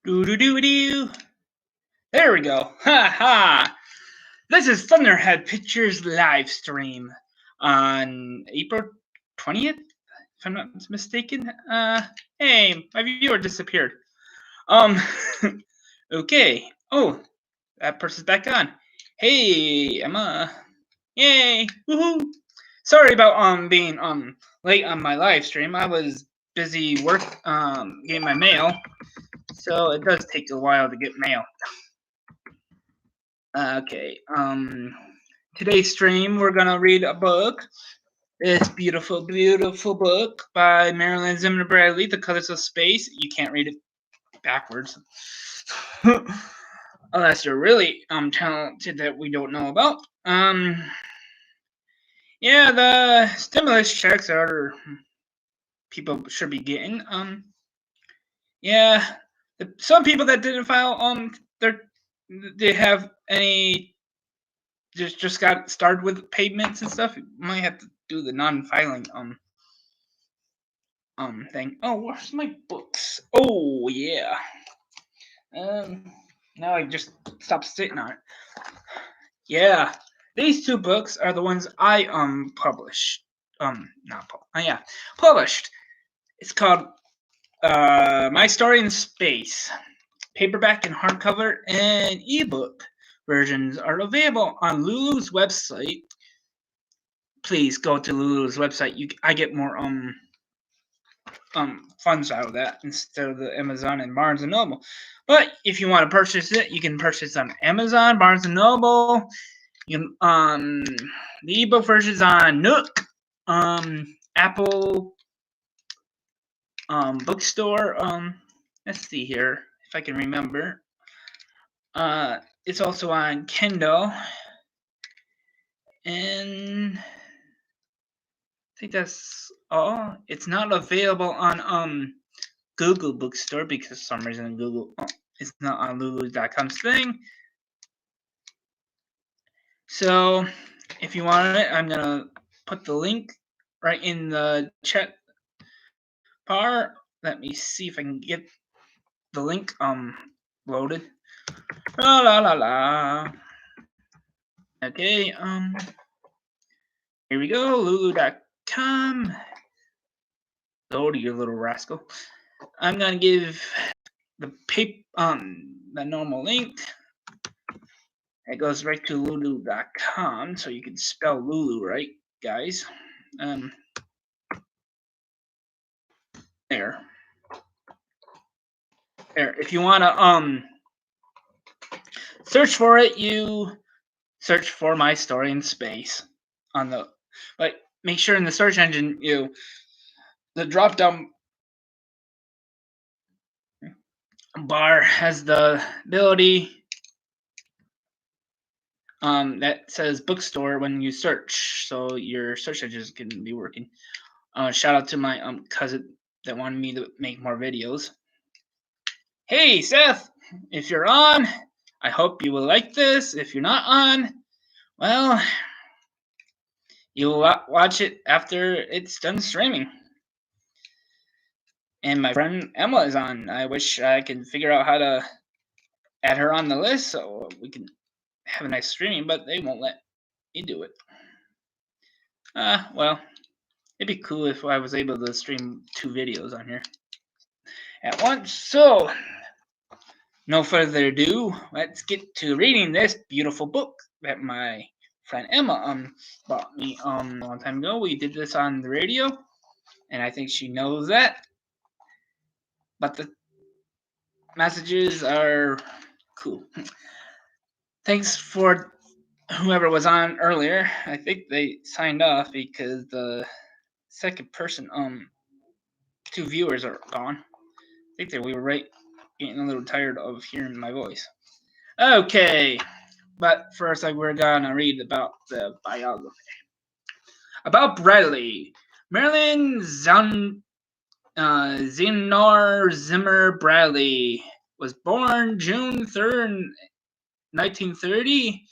Doo doo doo doo. There we go. Ha ha. This is Thunderhead Pictures live stream on April 20th, if I'm not mistaken. Hey, my viewer disappeared. Okay. Oh, that person's back on. Hey, Emma. Yay. Woohoo. Sorry about being late on my live stream. I was busy getting my mail. So it does take a while to get mail. Okay. Today's stream we're gonna read a book. This beautiful, beautiful book by Marilyn Zimmer Bradley, The Colors of Space. You can't read it backwards. Unless you're really talented that we don't know about. Yeah, the stimulus checks are people should be getting. Yeah, some people that didn't file they have any just got started with payments and stuff. You might have to do the non-filing thing. Oh, where's my books? Oh yeah. Now I just stopped sitting on it. Yeah, these two books are the ones I published. Published. It's called My Story in Space. Paperback and hardcover and ebook versions are available on Lulu's website. Please go to Lulu's website. I get more funds out of that instead of the Amazon and Barnes and Noble. But if you want to purchase it, you can purchase on Amazon, Barnes and Noble. You the ebook version's on Nook, Apple, bookstore. Let's see here if I can remember. It's also on Kindle, and I think that's all. It's not available on Google Bookstore because for some reason Google it's not on Lulu.com's thing. So if you want it, I'm gonna put the link right in the chat bar. Let me see if I can get the link loaded. La la la la. Okay, here we go, Lulu.com. Load, you little rascal. I'm gonna give the the normal link. It goes right to Lulu.com, so you can spell Lulu right, guys. There. If you wanna search for it, you search for My Story in Space but make sure in the search engine the drop down bar has the ability that says bookstore when you search, so your search engines can be working. Shout out to my cousin that wanted me to make more videos. Hey Seth, if you're on, I hope you will like this. If you're not on, well, you'll watch it after it's done streaming. And my friend Emma is on. I wish I could figure out how to add her on the list so we can have a nice streaming, but they won't let me do it. Well, it'd be cool if I was able to stream 2 videos on here at once. So, no further ado, let's get to reading this beautiful book that my friend Emma bought me a long time ago. We did this on the radio, and I think she knows that. But the messages are cool. Thanks for whoever was on earlier. I think they signed off because the second person, 2 viewers are gone. I think that we were getting a little tired of hearing my voice. Okay, but first we're gonna read about the biography. About Bradley. Marilyn Zinor Zimmer Bradley was born June 3rd, 1930.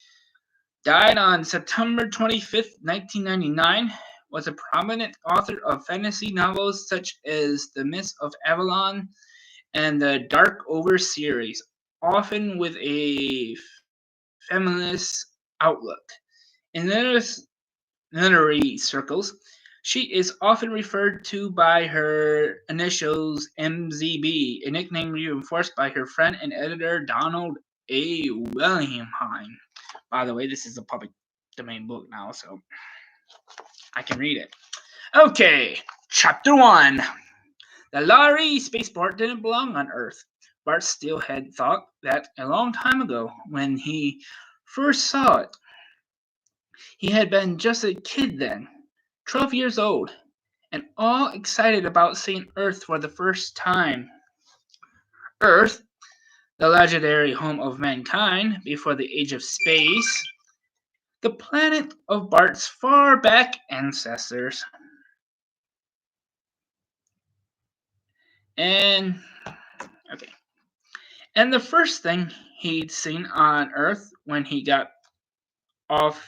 Died on September 25th, 1999. Was a prominent author of fantasy novels such as The Mists of Avalon and the Dark Over series, often with a feminist outlook. In literary circles, she is often referred to by her initials MZB, a nickname reinforced by her friend and editor Donald A. Williamheim. By the way, this is a public domain book now, so I can read it. Okay, Chapter 1. The Lowry spaceport didn't belong on Earth. Bart Steele had thought that a long time ago when he first saw it. He had been just a kid then, 12 years old, and all excited about seeing Earth for the first time. Earth, the legendary home of mankind before the age of space, the planet of Bart's far back ancestors. And okay. And the first thing he'd seen on Earth when he got off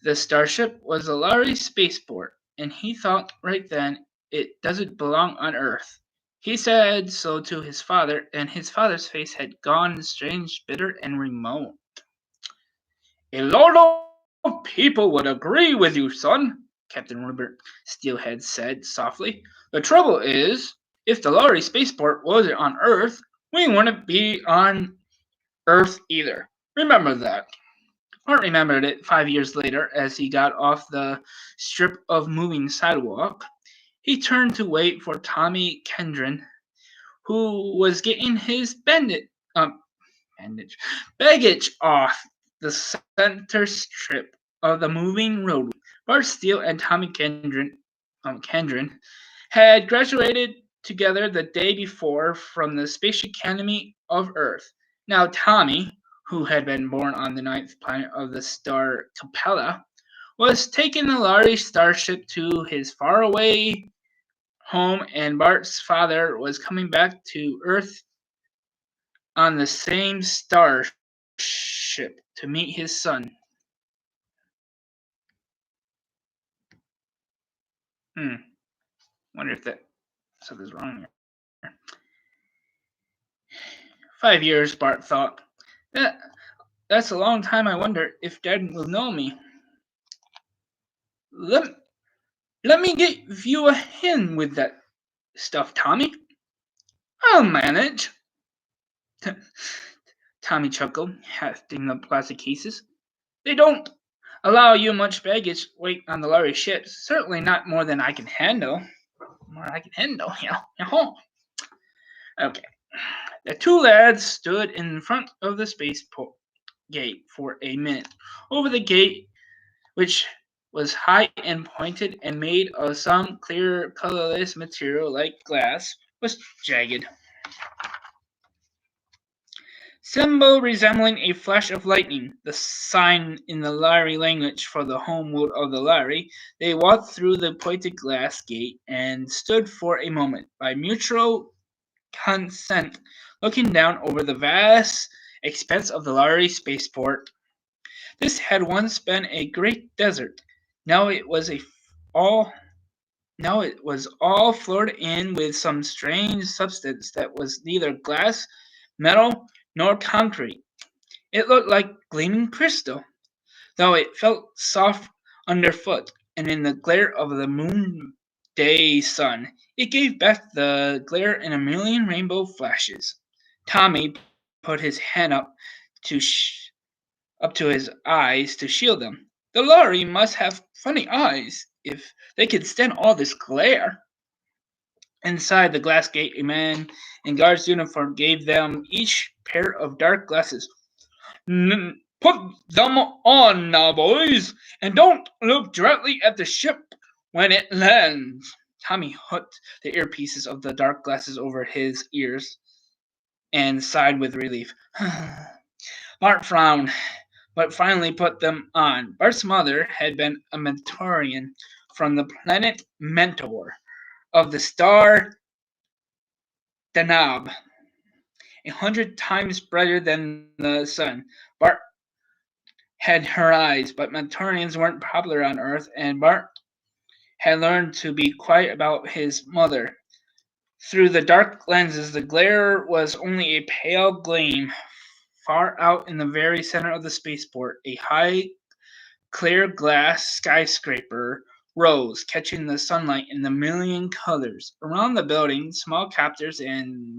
the starship was the Lowry spaceport, and he thought right then it doesn't belong on Earth. He said so to his father, and his father's face had gone strange, bitter, and remote. A lot of people would agree with you, son, Captain Rupert Steelhead said softly. The trouble is, if the Lowry spaceport wasn't on Earth, we wouldn't be on Earth either. Remember that. Art remembered it 5 years later as he got off the strip of moving sidewalk. He turned to wait for Tommy Kendron, who was getting his baggage off the center strip of the moving roadway. Bart Steele and Tommy Kendron had graduated together the day before from the Space Academy of Earth. Now Tommy, who had been born on the ninth planet of the star Capella, was taking the Lowry starship to his faraway home, and Bart's father was coming back to Earth on the same starship to meet his son. Hmm. Wonder if that something's wrong here. 5 years, Bart thought. That that's a long time. I wonder if Dad will know me. Let let me give you a hand with that stuff, Tommy. I'll manage. Tommy chuckled, hefting the plastic cases. They don't allow you much baggage weight on the Lowry ships. Certainly not more than I can handle. More I can handle, Okay. The two lads stood in front of the spaceport gate for a minute. Over the gate, which was high and pointed and made of some clear, colorless material like glass, was jagged. Symbol resembling a flash of lightning, the sign in the Lowry language for the home world of the Lowry, they walked through the pointed glass gate and stood for a moment, by mutual consent, looking down over the vast expanse of the Lowry spaceport. This had once been a great desert. Now it was all now it was all floored in with some strange substance that was neither glass, metal, nor concrete. It looked like gleaming crystal, though it felt soft underfoot, and in the glare of the moon-day sun it gave back the glare in a million rainbow flashes. Tommy put his hand to up to his eyes to shield them. The Lowry must have funny eyes if they could stand all this glare. Inside the glass gate, a man in guard's uniform gave them each pair of dark glasses. Put them on now, boys, and don't look directly at the ship when it lands. Tommy hooked the earpieces of the dark glasses over his ears and sighed with relief. Bart frowned, but finally put them on. Bart's mother had been a Mentorian from the planet Mentor of the star Denab, 100 times brighter than the sun. Bart had her eyes, but Mentorians weren't popular on Earth, and Bart had learned to be quiet about his mother. Through the dark lenses, the glare was only a pale gleam. Far out in the very center of the spaceport, a high, clear glass skyscraper rose, catching the sunlight in the million colors. Around the building, small copters and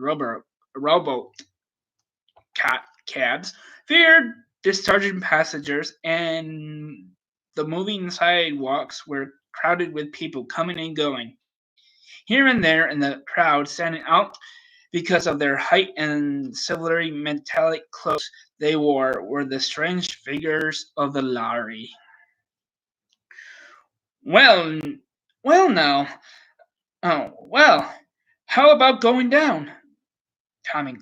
rowboat cabs feared discharging passengers, and the moving sidewalks were crowded with people coming and going. Here and there in the crowd, standing out because of their height and silvery metallic cloaks they wore, were the strange figures of the Lhari. Well, well now, well, how about going down? Tommy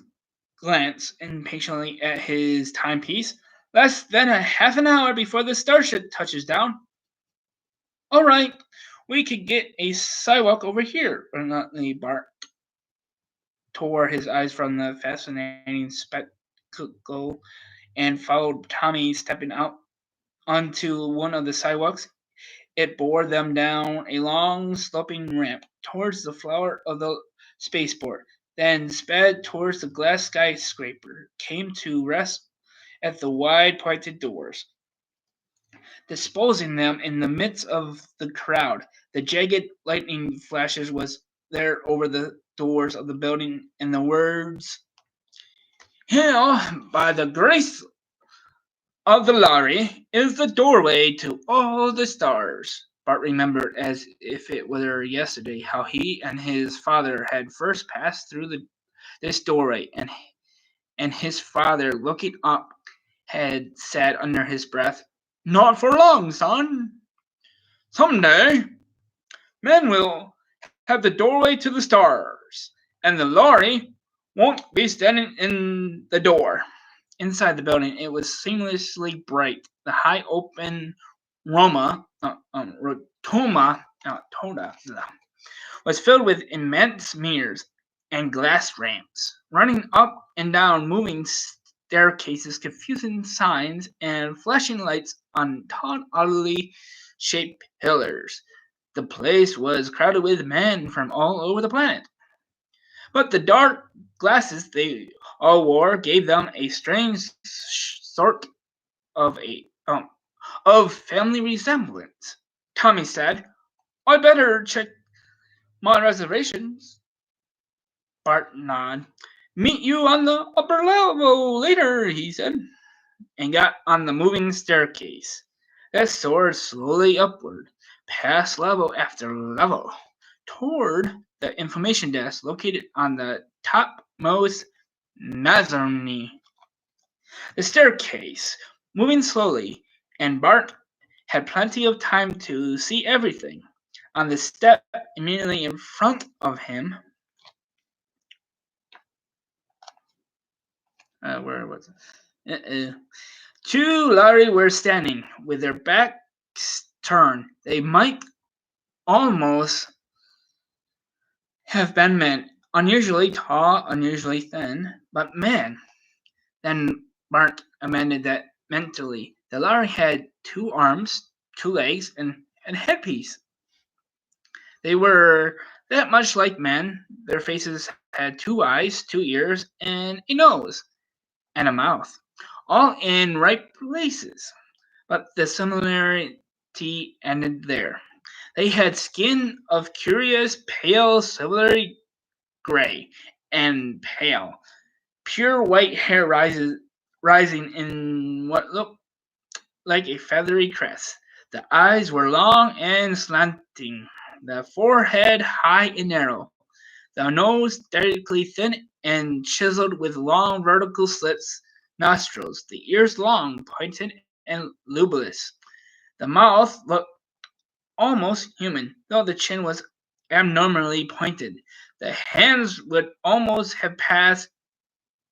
glanced impatiently at his timepiece. Less than a half an hour before the starship touches down. All right, we could get a sidewalk over here. Reluctantly, Bart tore his eyes from the fascinating spectacle and followed Tommy stepping out onto one of the sidewalks. It bore them down a long, sloping ramp towards the floor of the spaceport, then sped towards the glass skyscraper, came to rest at the wide pointed doors, disposing them in the midst of the crowd. The jagged lightning flashes was there over the doors of the building, and the words, "Here, by the grace of the Lhari, is the doorway to all the stars." Bart remembered as if it were yesterday how he and his father had first passed through this doorway, and his father, looking up, had said under his breath, "Not for long, son. Someday men will have the doorway to the stars, and the Lhari won't be standing in the door." Inside the building, it was seamlessly bright. The high open rotunda was filled with immense mirrors and glass ramps, running up and down moving staircases, confusing signs, and flashing lights on tall, oddly shaped pillars. The place was crowded with men from all over the planet, but the dark glasses they all wore gave them a strange sort of family resemblance. Tommy said, "I'd better check my reservations." Bart nodded. "Meet you on the upper level later," he said, and got on the moving staircase that soared slowly upward, past level after level, toward the information desk located on the topmost mezzanine. The staircase, moving slowly, and Bart had plenty of time to see everything. On the step immediately in front of him, where was it? Two Lhari were standing, with their backs turned. They might almost have been men, unusually tall, unusually thin, but men. Then Bart amended that mentally. The Lhari had 2 arms, 2 legs, and a headpiece. They were that much like men. Their faces had 2 eyes, 2 ears, and a nose, and a mouth, all in right places. But the similarity ended there. They had skin of curious pale silvery gray, and pale, pure white hair rising in what looked like a feathery crest. The eyes were long and slanting, the forehead high and narrow, the nose delicately thin and chiseled with long vertical slits nostrils, the ears long, pointed, and lobulous. The mouth looked almost human, though the chin was abnormally pointed. The hands would almost have passed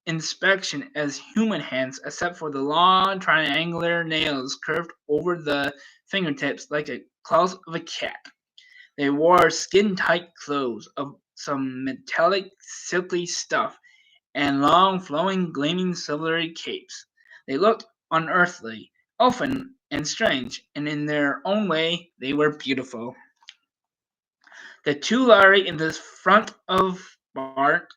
inspection as human hands, except for the long triangular nails curved over the fingertips like the claws of a cat. They wore skin-tight clothes of some metallic, silky stuff, and long, flowing, gleaming silvery capes. They looked unearthly, elfin, and strange, and in their own way they were beautiful. The two Lhari in the front of Bart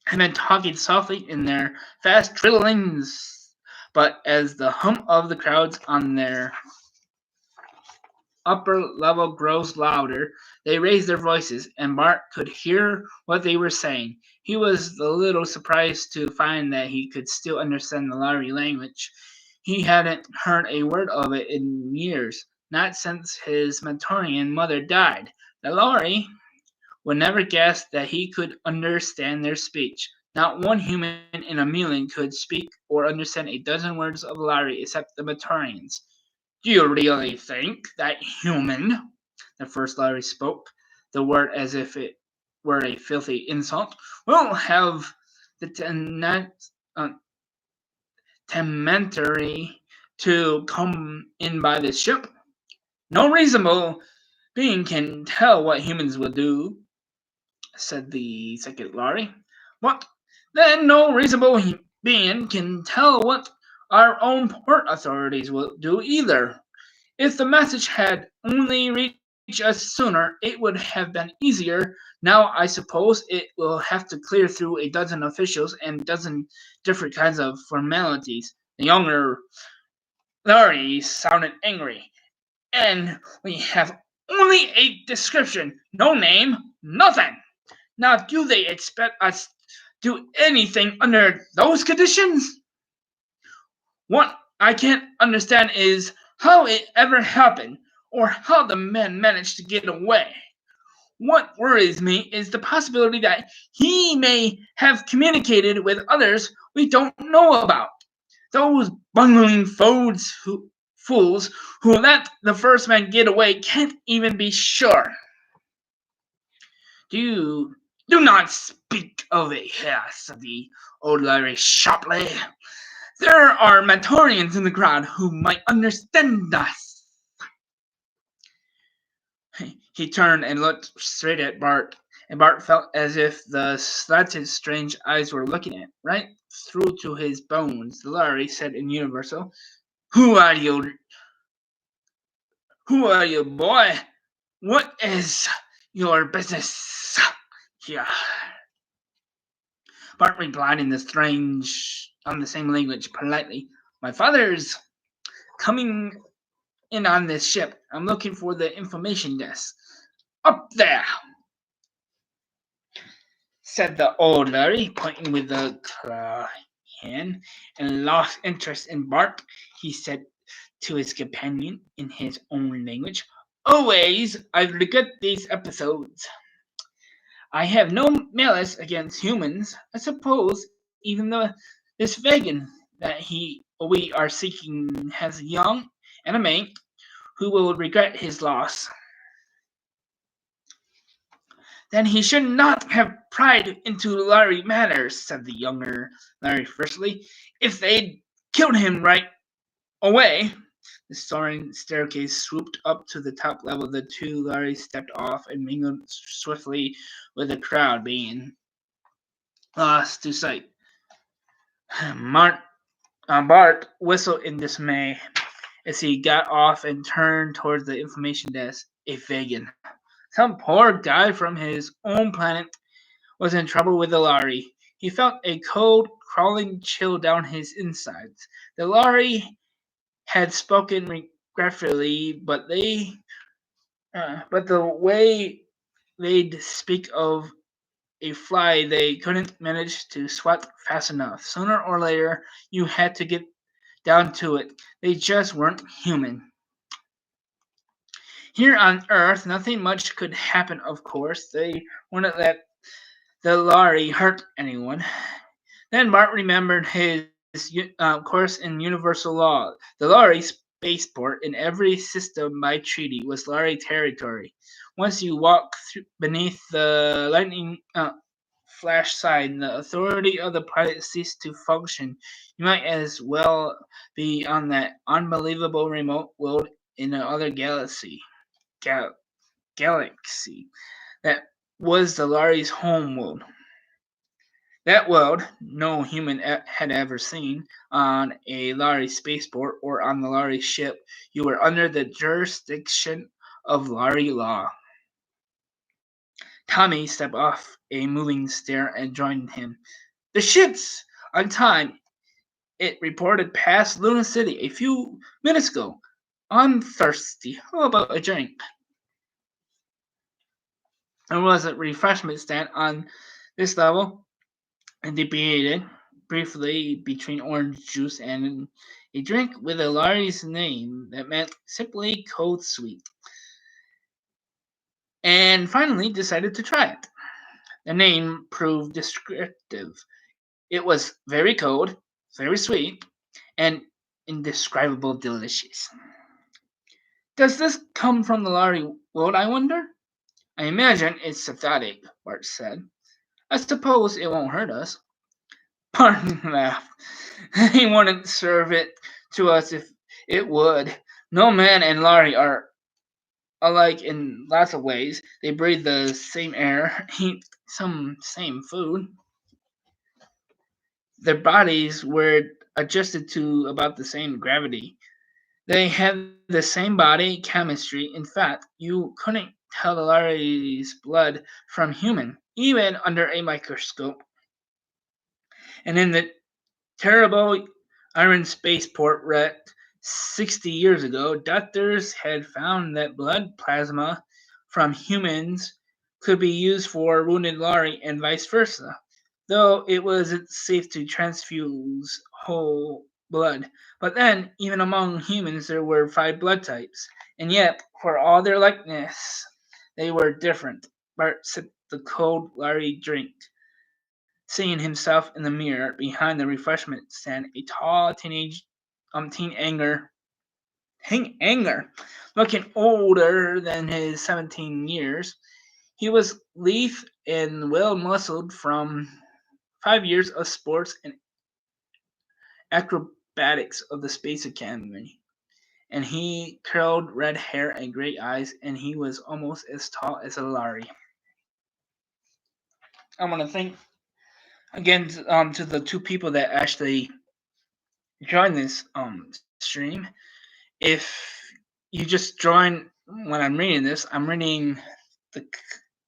had been talking softly in their fast trillings, but as the hum of the crowds on their upper level grows louder, they raised their voices, and Bart could hear what they were saying. He was a little surprised to find that he could still understand the Lhari language. He hadn't heard a word of it in years, not since his Mentorian mother died. The Lhari would never guess that he could understand their speech. Not one human in a million could speak or understand a dozen words of Lhari except the Mentorians. Do you really think that human, the first Larry spoke, the word as if it were a filthy insult, will have the temerity to come in by this ship? No reasonable being can tell what humans will do, said the second Larry. What? Then no reasonable being can tell what our own port authorities will do either. If the message had only reached us sooner, it would have been easier. Now, I suppose it will have to clear through a dozen officials and a dozen different kinds of formalities. The younger Larry sounded angry. And we have only a description, no name, nothing. Now, do they expect us to do anything under those conditions? What I can't understand is how it ever happened, or how the men managed to get away. What worries me is the possibility that he may have communicated with others we don't know about. Those bungling fools who let the first man get away can't even be sure. Do not speak of it here, said the old Larry sharply. There are Mentorians in the crowd who might understand us. He turned and looked straight at Bart, and Bart felt as if the slanted, strange eyes were looking at right through to his bones. The Larry said in universal, Who are you? Who are you, boy? What is your business here? Bart replied in the same language, politely. My father's coming in on this ship. I'm looking for the information desk. Up there, said the old Larry, pointing with the hand, and lost interest in Bart. He said to his companion in his own language, Always, I regret these episodes. I have no malice against humans. I suppose even this vegan that we are seeking has a young and a mate who will regret his loss. Then he should not have pried into Larry matters, said the younger Larry fiercely. If they'd killed him right away. The soaring staircase swooped up to the top level. The two Larrys stepped off and mingled swiftly with the crowd, being lost to sight. Bart whistled in dismay as he got off and turned towards the information desk. A vegan. Some poor guy from his own planet was in trouble with the Lhari. He felt a cold, crawling chill down his insides. The Lhari had spoken regretfully, but the way they'd speak of a fly they couldn't manage to swat fast enough. Sooner or later, you had to get down to it. They just weren't human. Here on Earth, nothing much could happen, of course. They wouldn't let the Lhari hurt anyone. Then Bart remembered his course in universal law. The Lhari spaceport in every system by treaty was Lhari territory. Once you walk beneath the lightning flash sign, the authority of the planet ceased to function. You might as well be on that unbelievable remote world in another galaxy that was the Lhari's home world. That world no human had ever seen on a Lhari spaceport or on the Lhari ship. You were under the jurisdiction of Lhari law. Tommy stepped off a moving stair and joined him. The ship's on time. It reported past Luna City a few minutes ago. I'm thirsty. How about a drink? There was a refreshment stand on this level and debated briefly between orange juice and a drink with a Larry's name that meant simply cold sweet, and finally decided to try it. The name proved descriptive. It was very cold, very sweet, and indescribable delicious. Does this come from the Larry world, I wonder? I imagine it's synthetic, Bart said. I suppose it won't hurt us. Barton laughed. He wouldn't serve it to us if it would. No man and Larry are alike in lots of ways. They breathe the same air, eat some same food. Their bodies were adjusted to about the same gravity. They have the same body chemistry. In fact, you couldn't tell the Larry's blood from human, even under a microscope. And in the terrible iron spaceport wreck 60 years ago, doctors had found that blood plasma from humans could be used for wounded Laurie and vice versa, though it wasn't safe to transfuse whole blood. But then, even among humans, there were five blood types, and yet, for all their likeness, they were different. Bart sipped the cold Laurie drink, seeing himself in the mirror behind the refreshment stand, a tall teen anger, looking older than his 17 years. He was lithe and well muscled from 5 years of sports and acrobatics of the Space Academy. And he curled red hair and gray eyes, and he was almost as tall as a Larry. I want to thank again to the two people that actually joined this stream. If you just join when I'm reading this, I'm reading The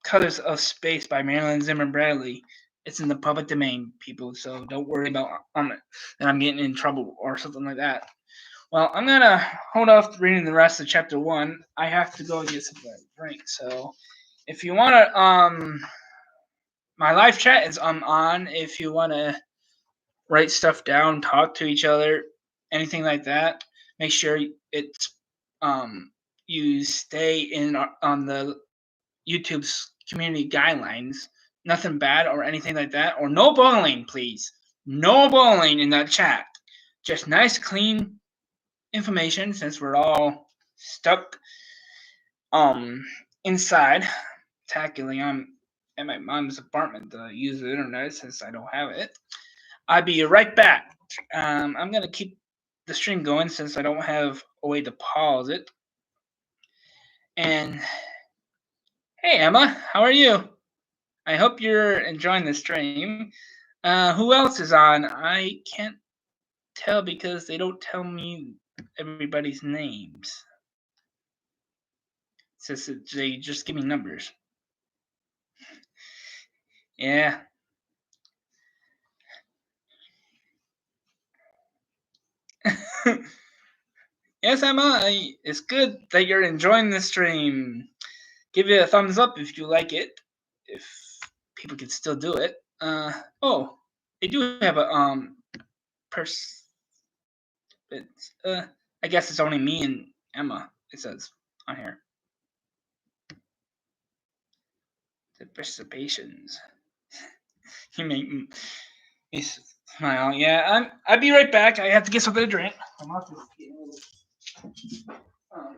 Colors of Space by Marilyn Zimmer Bradley. It's in the public domain, people, so don't worry about that I'm getting in trouble or something like that. Well, I'm gonna hold off reading the rest of chapter 1. I have to go and get some drink. So, if you wanna, my live chat is on. If you wanna write stuff down, talk to each other, anything like that, make sure it's you stay in on the YouTube's community guidelines. Nothing bad or anything like that, or no bullying, please. No bullying in that chat. Just nice, clean information, since we're all stuck inside, tackling at my mom's apartment to use the internet since I don't have it. I'll be right back. I'm gonna keep the stream going since I don't have a way to pause it. And hey, Emma, how are you? I hope you're enjoying the stream. Who else is on? I can't tell because they don't tell me everybody's names. It says that they just give me numbers. Yeah. Yes, Emma, it's good that you're enjoying the stream. Give it a thumbs up if you like it. If people can still do it. Oh, they do have a pers. It's, I guess it's only me and Emma. It says on here. The participations. You make me smile. Yeah, I'll be right back. I have to get something to drink. I'm off to get um,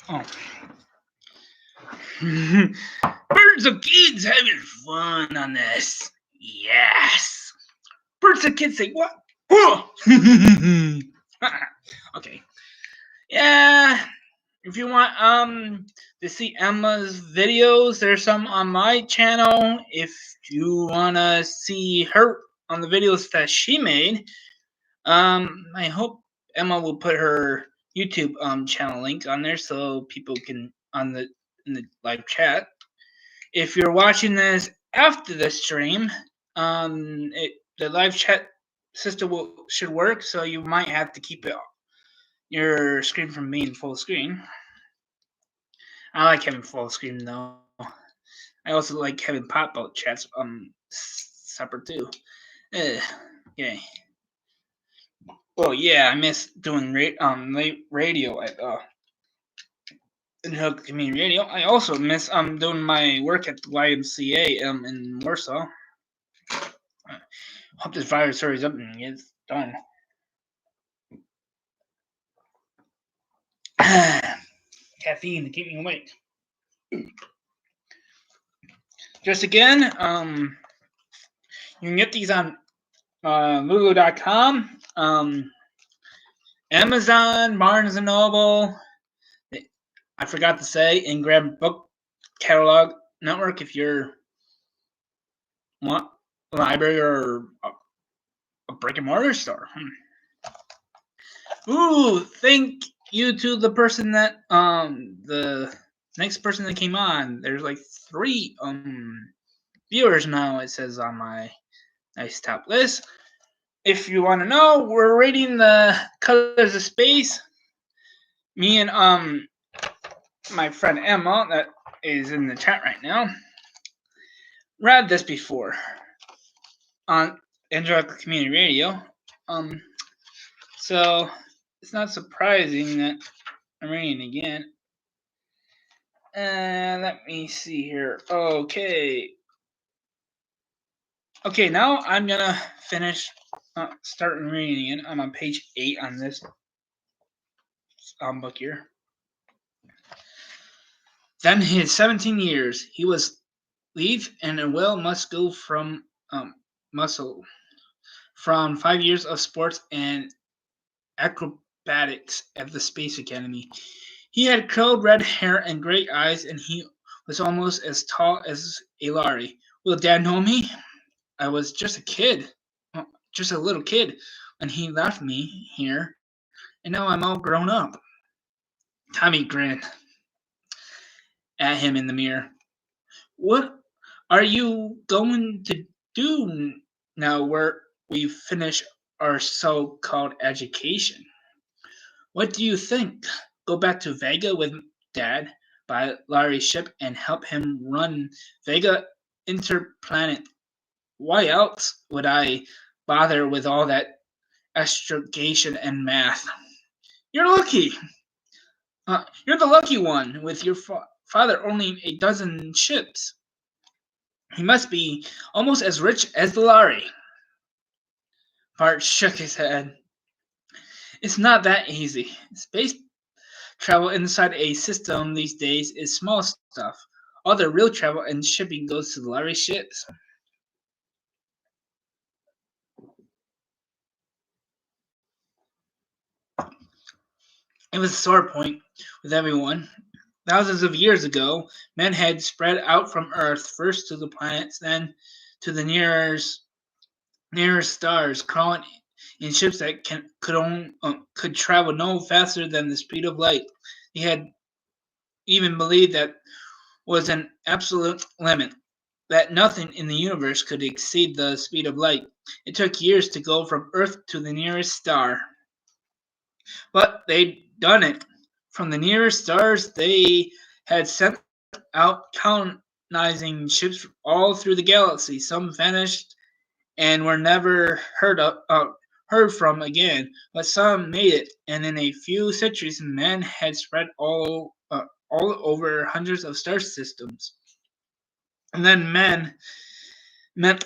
Oh. Birds of kids having fun on this. Yes. Birds of kids say what? Okay. Yeah. If you want to see Emma's videos, there's some on my channel. If you wanna see her on the videos that she made, I hope Emma will put her YouTube channel link on there so people can in the live chat. If you're watching this after the stream, the live chat system should work, so you might have to keep your screen from being full screen. I like having full screen though. I also like having pop-out chats separate too. Yeah. Oh yeah, I miss doing radio at in Hook Community Radio. I also miss doing my work at the YMCA in Warsaw. Hope this virus hurries up and gets done. Caffeine to keep me awake. Just again, you can get these on Lulu.com, Amazon, Barnes and Noble. I forgot to say, Ingram Book Catalog Network if you're want a library or a brick and mortar store. Ooh, thank you to the person that the next person that came on. There's like 3 viewers now, it says on my nice top list. If you want to know, we're rating the Colors of Space. Me and my friend Emma that is in the chat right now read this before on Angelica Community Radio. So it's not surprising that I'm reading again. Let me see here. Okay, now I'm gonna finish starting reading again. I'm on page 8 on this book here. Then his 17 years, he was leave and a well must go from muscle from 5 years of sports and acrobatics at the Space Academy. He had curled red hair and great eyes, and he was almost as tall as a Larry. Will Dad know me? I was just a kid, just a little kid, when he left me here, and now I'm all grown up. Tommy grinned at him in the mirror. What are you going to do now we finish our so-called education? What do you think? Go back to Vega with Dad, buy Larry's ship, and help him run Vega Interplanet? Why else would I bother with all that astrogation and math? You're lucky. You're the lucky one with your father owning a dozen ships. He must be almost as rich as the Larry. Bart shook his head. It's not that easy. Space travel inside a system these days is small stuff. All the real travel and shipping goes to the Larry ships. It was a sore point with everyone. Thousands of years ago, men had spread out from Earth, first to the planets, then to the nearest stars, crawling in ships that could travel no faster than the speed of light. They had even believed that was an absolute limit, that nothing in the universe could exceed the speed of light. It took years to go from Earth to the nearest star. But they'd done it. From the nearest stars, they had sent out colonizing ships all through the galaxy. Some vanished and were never heard from again, but some made it. And in a few centuries, men had spread all over hundreds of star systems. And then men met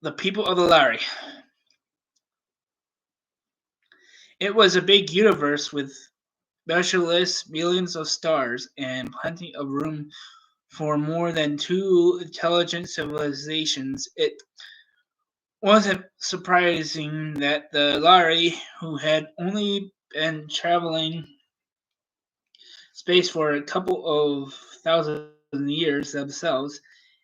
the people of the Larry. It was a big universe with specialists, millions of stars, and plenty of room for more than two intelligent civilizations. It wasn't surprising that the Lari, who had only been traveling space for a couple of thousand years themselves,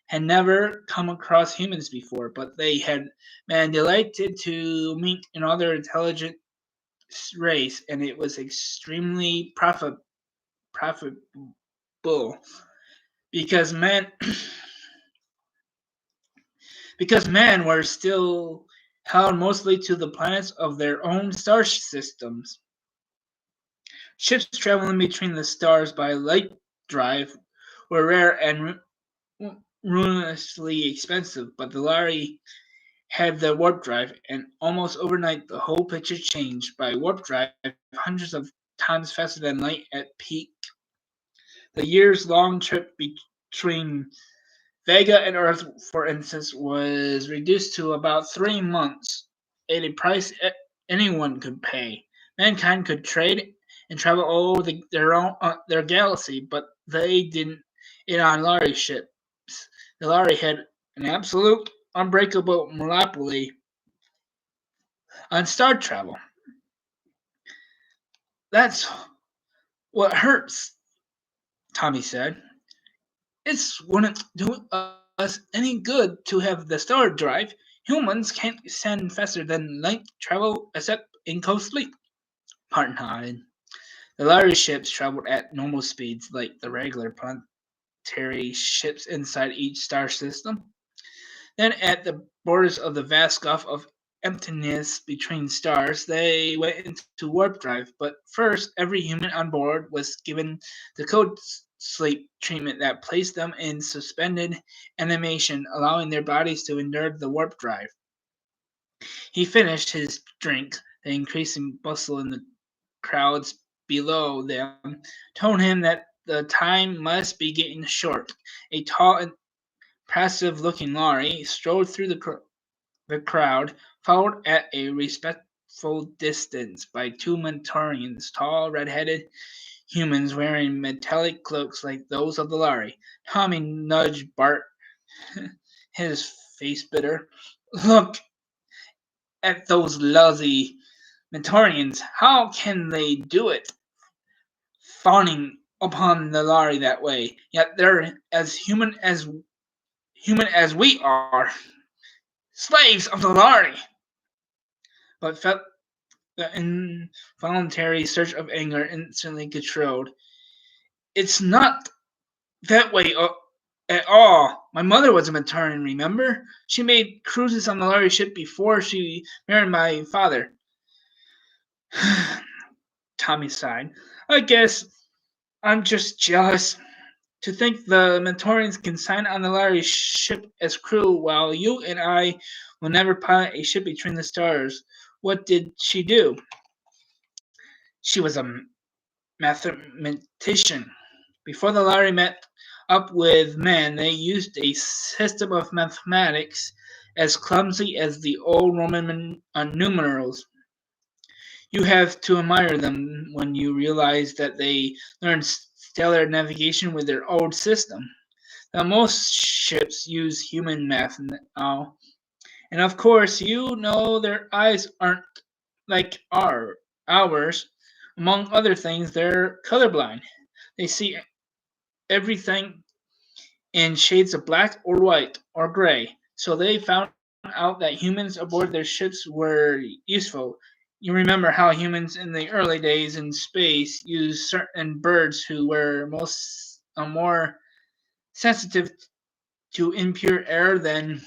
had never come across humans before, but they had been delighted to meet another intelligent race, and it was extremely profitable because men because men were still held mostly to the planets of their own star systems. Ships traveling between the stars by light drive were rare and ruinously expensive, but the Lari had the warp drive, and almost overnight the whole picture changed. By warp drive, hundreds of times faster than light at peak, the years-long trip between Vega and Earth, for instance, was reduced to about 3 months, at a price anyone could pay. Mankind could trade and travel all over their galaxy, but they didn't it on Lari ships. The Lari had an absolute, unbreakable monopoly on star travel. That's what hurts, Tommy said. It wouldn't do us any good to have the star drive. Humans can't send faster than light travel except in coastly. Martin nodded. The larger ships traveled at normal speeds like the regular planetary ships inside each star system. Then, at the borders of the vast gulf of emptiness between stars, they went into warp drive. But first, every human on board was given the code sleep treatment that placed them in suspended animation, allowing their bodies to endure the warp drive. He finished his drink. The increasing bustle in the crowds below them told him that the time must be getting short. A tall and impressive looking Lhari strode through the crowd, followed at a respectful distance by two Mentorians, tall, red-headed humans wearing metallic cloaks like those of the Lhari. Tommy nudged Bart, his face bitter. Look at those lousy Mentorians. How can they do it? Fawning upon the Lhari that way. Yet they're as human as we are. Slaves of the Lhari. But felt the involuntary surge of anger instantly controlled. It's not that way at all. My mother was a Mentorian, remember? She made cruises on the Lhari ship before she married my father. Tommy sighed. I guess I'm just jealous. To think the Mentorians can sign on the Lhari ship as crew while you and I will never pilot a ship between the stars. What did she do? She was a mathematician. Before the Lhari met up with men, they used a system of mathematics as clumsy as the old Roman numerals. You have to admire them when you realize that they learned stellar navigation with their old system. Now, most ships use human math now, and of course, you know their eyes aren't like ours. Among other things, they're colorblind. They see everything in shades of black or white or gray. So they found out that humans aboard their ships were useful. You remember how humans in the early days in space used certain birds who were more sensitive to impure air than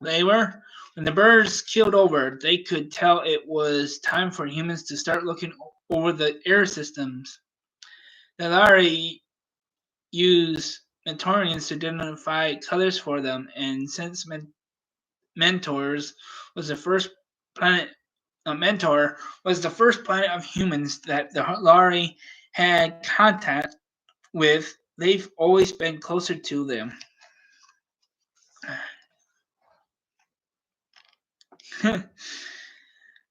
they were. When the birds keeled over, they could tell it was time for humans to start looking over the air systems. The Lari use Mentorians to identify colors for them, and since Mentors was the first planet, Mentor was the first planet of humans that the Lari had contact with, they've always been closer to them.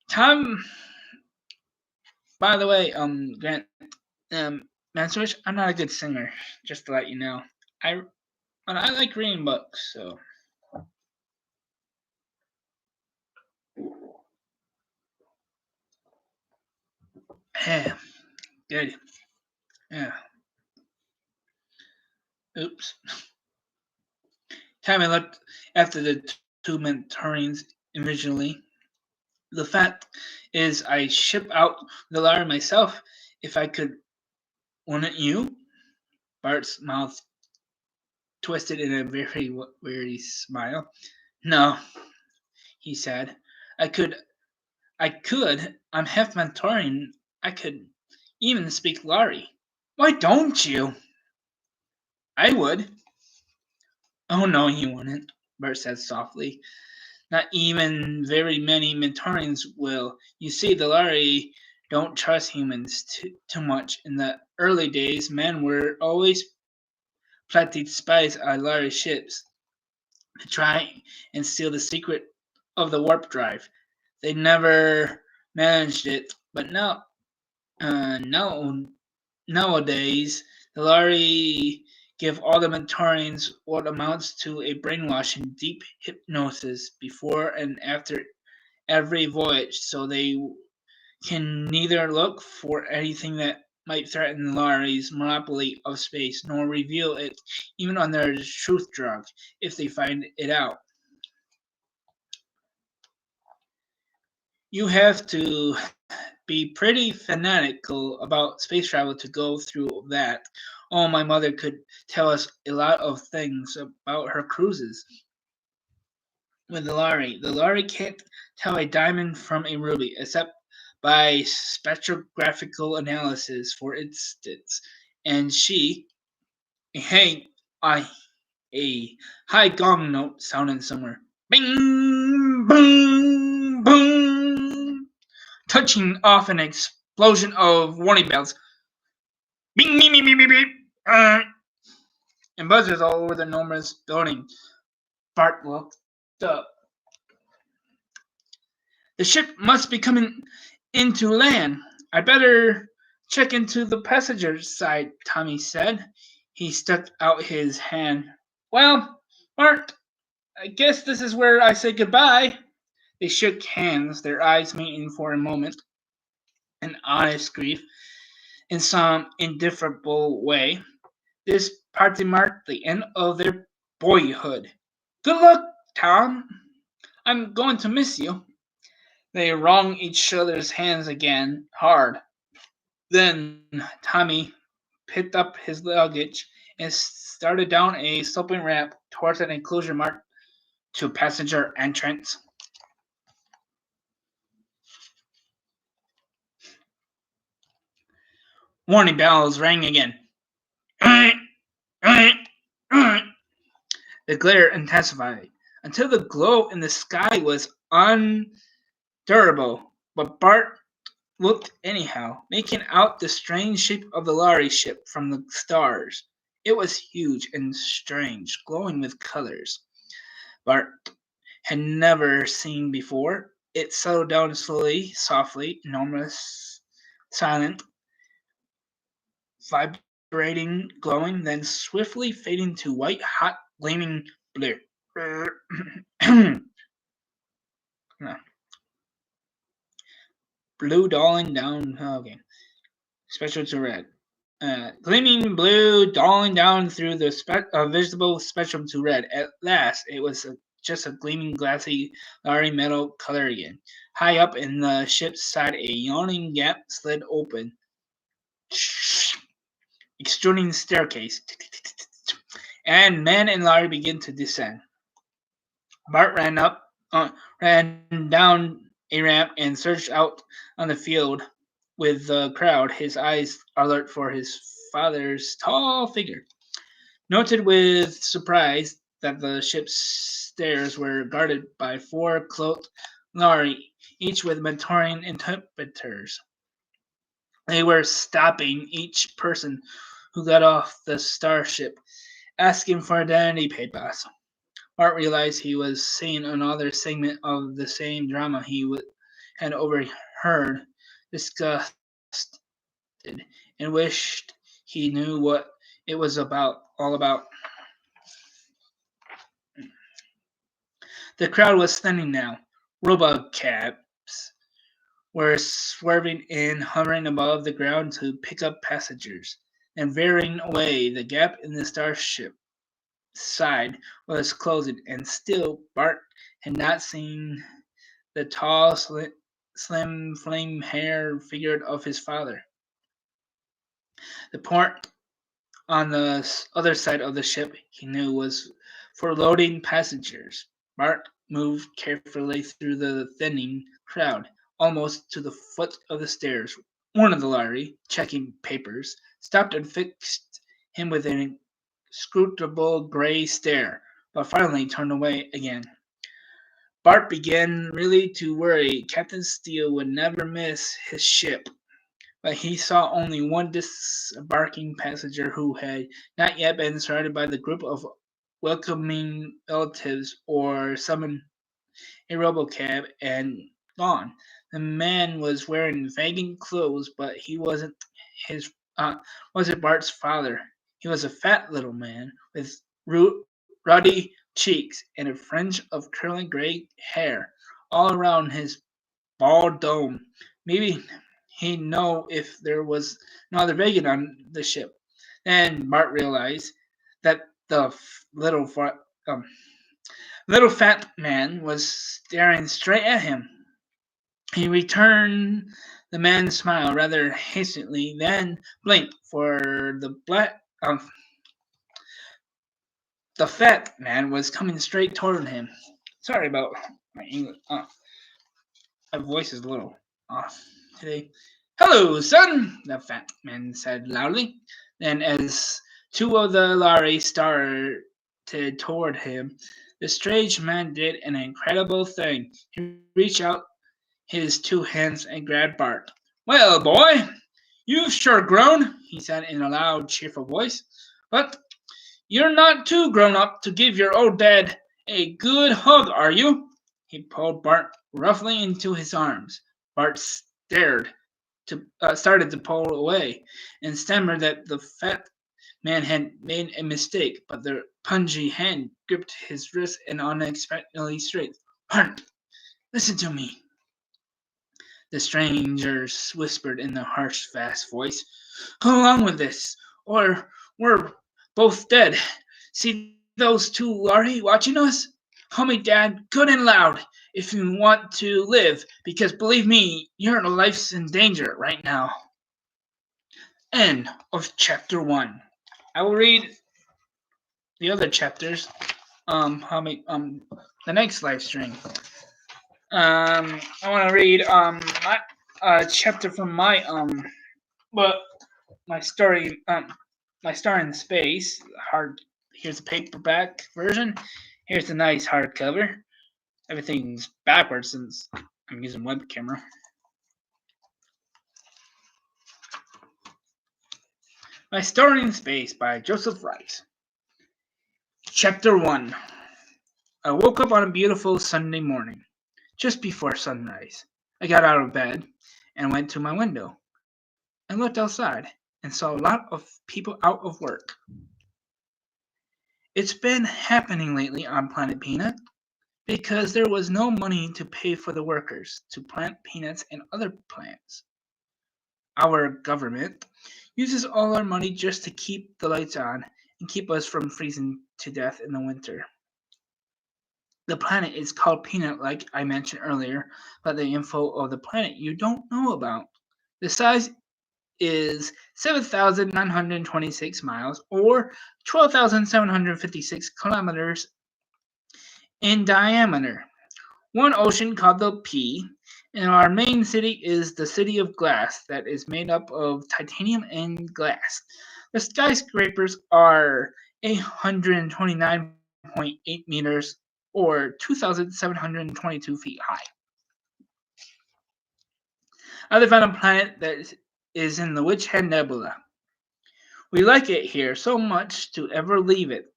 Tom By the way, Grant, Manswitch, I'm not a good singer, just to let you know. I but I like reading books, so yeah, good. Yeah. Oops. Time I looked after the two Mentorians originally. The fact is, I ship out the lard myself. If I could, wouldn't you? Bart's mouth twisted in a very weary smile. No, he said. I could, I could. I'm half Mentorian. I could even speak Lari. Why don't you? I would. Oh no, you wouldn't, Bart said softly. Not even very many Mentorians will. You see, the Lari don't trust humans too much. In the early days, men were always planting spies on Lari ships to try and steal the secret of the warp drive. They never managed it, but now nowadays, the Lari give all the Mentorians what amounts to a brainwashing deep hypnosis before and after every voyage, so they can neither look for anything that might threaten Lari's monopoly of space, nor reveal it even on their truth drug if they find it out. You have to be pretty fanatical about space travel to go through that. Oh, my mother could tell us a lot of things about her cruises with the Lari. The Lari can't tell a diamond from a ruby, except by spectrographical analysis, for instance. And she, hey, I, a high gong note sounded somewhere. Bing, boom, boom, touching off an explosion of warning bells. Bing, beep, beep, beep, beep, beep. And buzzers all over the enormous building. Bart looked up. The ship must be coming into land. I better check into the passenger's side, Tommy said. He stuck out his hand. Well, Bart, I guess this is where I say goodbye. They shook hands, their eyes meeting for a moment. An honest grief in some indifferable way. This party marked the end of their boyhood. Good luck, Tom. I'm going to miss you. They wrung each other's hands again, hard. Then Tommy picked up his luggage and started down a sloping ramp towards an enclosure marked to passenger entrance. Warning bells rang again. The glare intensified until the glow in the sky was unendurable. But Bart looked anyhow, making out the strange shape of the Lhari ship from the stars. It was huge and strange, glowing with colors Bart had never seen before. It settled down slowly, softly, enormous, silent, vibrating, glowing, then swiftly fading to white, hot, gleaming blue. Blue dawning down. Okay. Special to red. Gleaming blue, dawning down through the visible spectrum to red. At last, it was just a gleaming, glassy, lowering metal color again. High up in the ship's side, a yawning gap slid open, extruding the staircase, and man and Larry began to descend. Bart ran down a ramp and surged out on the field with the crowd, his eyes alert for his father's tall figure. Noted with surprise that the ship's stairs were guarded by four cloaked Lhari, each with Mentorian interpreters. They were stopping each person who got off the starship, asking for identity papers. Bart realized he was seeing another segment of the same drama he had overheard discussed and wished he knew what it was all about. The crowd was thinning now. Robocabs were swerving in, hovering above the ground to pick up passengers, and veering away. The gap in the starship side was closing, and still Bart had not seen the tall, slim, flame-haired figure of his father. The port on the other side of the ship, he knew, was for loading passengers. Bart moved carefully through the thinning crowd, almost to the foot of the stairs. One of the lorry, checking papers, stopped and fixed him with an inscrutable gray stare, but finally turned away again. Bart began really to worry. Captain Steele would never miss his ship, but he saw only one disembarking passenger who had not yet been surrounded by the group of welcoming relatives or summoned a robocab and gone. The man was wearing vegan clothes, but he his wasn't Bart's father. He was a fat little man with ruddy cheeks and a fringe of curling gray hair all around his bald dome. Maybe he'd know if there was no other vegan on the ship. Then Bart realized that the um, little fat man was staring straight at him. He returned the man's smile rather hastily, then blinked, for the fat man was coming straight toward him. Sorry about my English. My voice is a little off today. Hello, son, the fat man said loudly. Then, as two of the lorry started toward him, the strange man did an incredible thing. He reached out his two hands and grabbed Bart. Well, boy, you've sure grown, he said in a loud, cheerful voice. But you're not too grown up to give your old dad a good hug, are you? He pulled Bart roughly into his arms. Bart started to pull away, and stammered that the fat man had made a mistake, but the pudgy hand gripped his wrist and unexpectedly straight. Bart, listen to me, the stranger whispered in a harsh, fast voice. Go along with this, or we're both dead. See those two lorry watching us? Call me Dad good and loud if you want to live, because believe me, your life's in danger right now. End of chapter 1. I will read the other chapters. The next live stream. I want to read my chapter from my my story my Star in Space hard. Here's a paperback version. Here's a nice hardcover. Everything's backwards since I'm using web camera. My Story in Space by Joseph Rice. Chapter 1. I woke up on a beautiful Sunday morning, just before sunrise. I got out of bed and went to my window. I looked outside and saw a lot of people out of work. It's been happening lately on Planet Peanut because there was no money to pay for the workers to plant peanuts and other plants. Our government uses all our money just to keep the lights on and keep us from freezing to death in the winter. The planet is called Peanut, like I mentioned earlier, but the info of the planet you don't know about. The size is 7,926 miles or 12,756 kilometers in diameter. One ocean called the P, and our main city is the City of Glass that is made up of titanium and glass. The skyscrapers are 829.8 meters or 2,722 feet high. I live on a planet that is in the Witch Head Nebula. We like it here so much to ever leave it.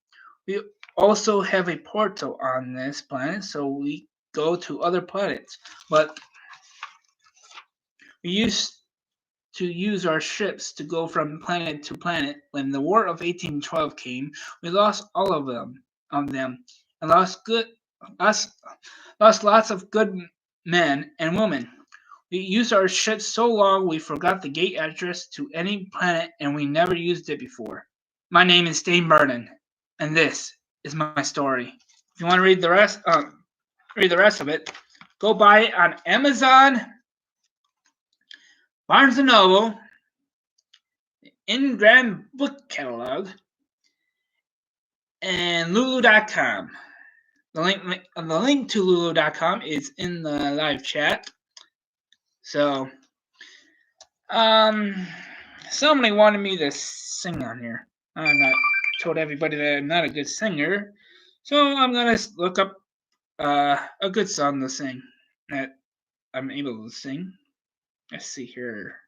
We also have a portal on this planet, so we go to other planets. But we used to use our ships to go from planet to planet. When the War of 1812 came, we lost all of them, and lost lots of good men and women. We used our ships so long we forgot the gate address to any planet, and we never used it before. My name is Dane Barton, and this is my story. If you want to read the rest of it, go buy it on Amazon, Barnes and Noble, In Grand Book Catalog, and Lulu.com. The link to Lulu.com is in the live chat. So, somebody wanted me to sing on here. I'm not told everybody that I'm not a good singer, so I'm gonna look up a good song to sing that I'm able to sing. Let's see here.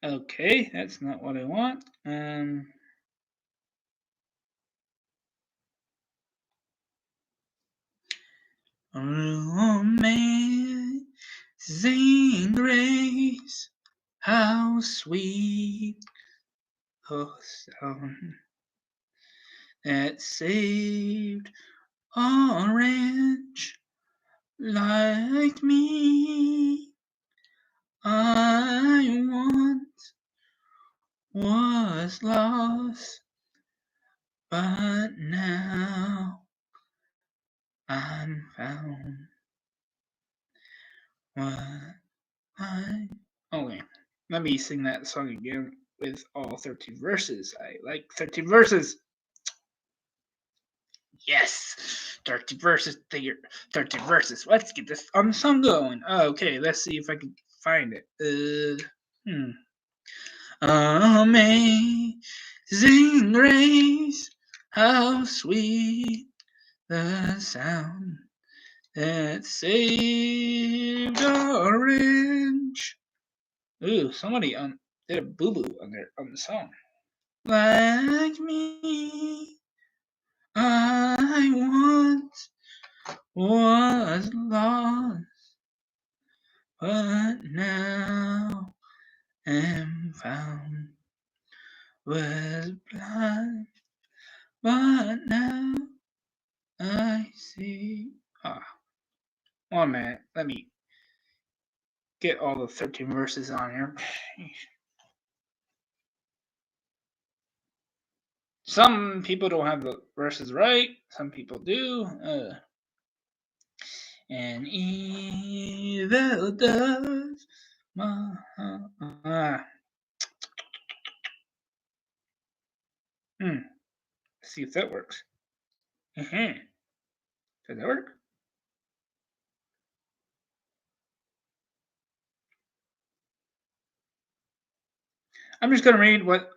Okay, that's not what I want. Amazing grace, how sweet the sound that saved a wretch like me. I once was lost, but now I'm found. Okay, let me sing that song again with all 13 verses. I like 13 verses. Yes, 13 verses. 13 verses. Let's get this song going. Okay, let's see if I can find it. Amazing grace, how sweet the sound that saved a wretch. Ooh, somebody did a boo boo on the song. Like me, I once was lost, but now am found. Was blind, but now I see. One minute. Let me get all the 13 verses on here. Some people don't have the verses right. Some people do. And evil does Let's see if that works. Does that work? I'm just gonna read what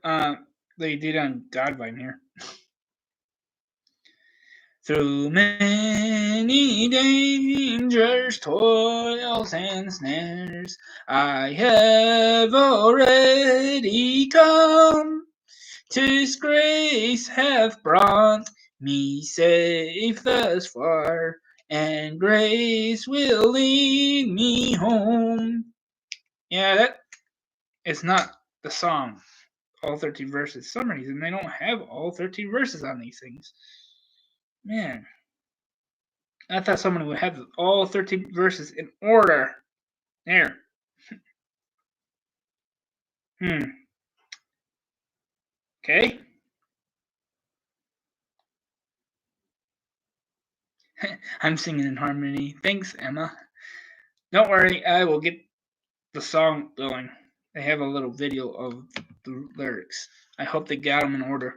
they did on Godvine here. Through many dangers, toils, and snares, I have already come. 'Tis grace hath brought me safe thus far, and grace will lead me home. Yeah, that is not the song. All 13 verses. For some reason they don't have all 13 verses on these things. Man, I thought someone would have all 13 verses in order. There. Okay. I'm singing in harmony. Thanks, Emma. Don't worry, I will get the song going. They have a little video of the lyrics. I hope they got them in order.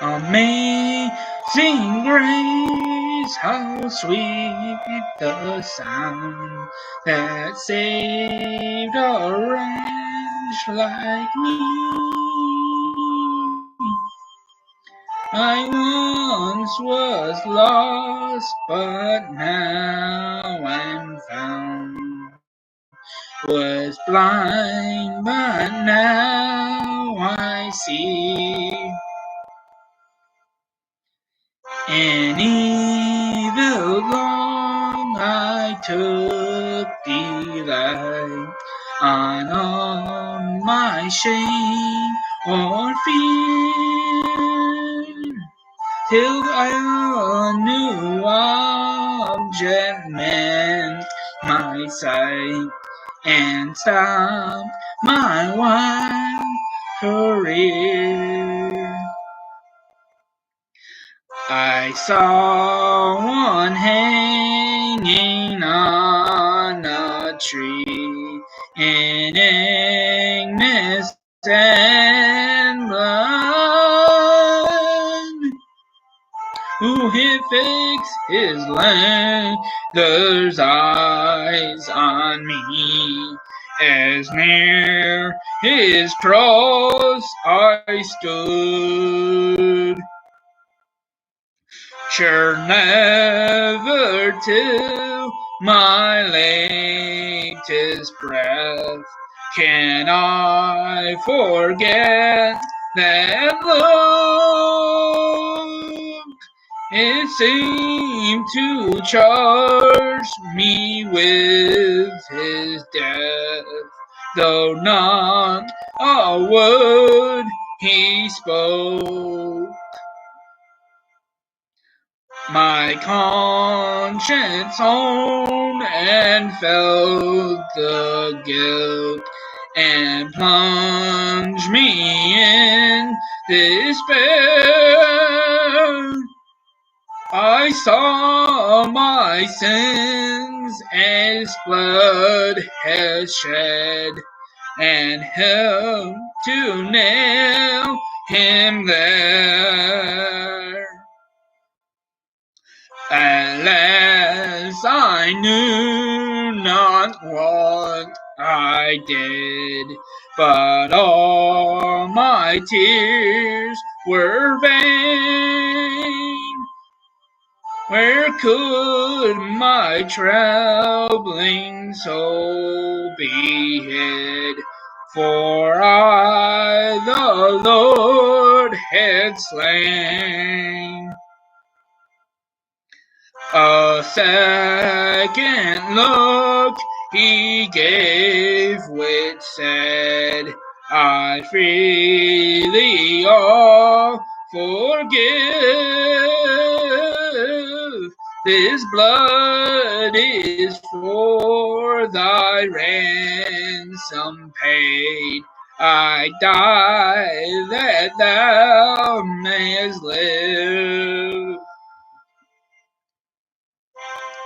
Amazing grace, how sweet the sound that saved a wretch like me. I once was lost, but now I'm found. Was blind, but now I see. In evil long I took delight, on my shame or fear, till a new object met my sight, and stopped my wild career. I saw one hanging on a tree in Agnes and blood, who had fixed his languor's eyes on me, as near his cross I stood. Sure never till my latest breath can I forget that look. It seemed to charge me with his death, though not a word he spoke. My conscience owned and felt the guilt, and plunged me in despair. I saw my sins as blood has shed, and helped to nail him there. Alas, I knew not what I did, but all my tears were vain. Where could my trembling soul be hid? For I the Lord had slain. A second look he gave, which said, I freely all forgive. This blood is for thy ransom paid. I die that thou mayest live.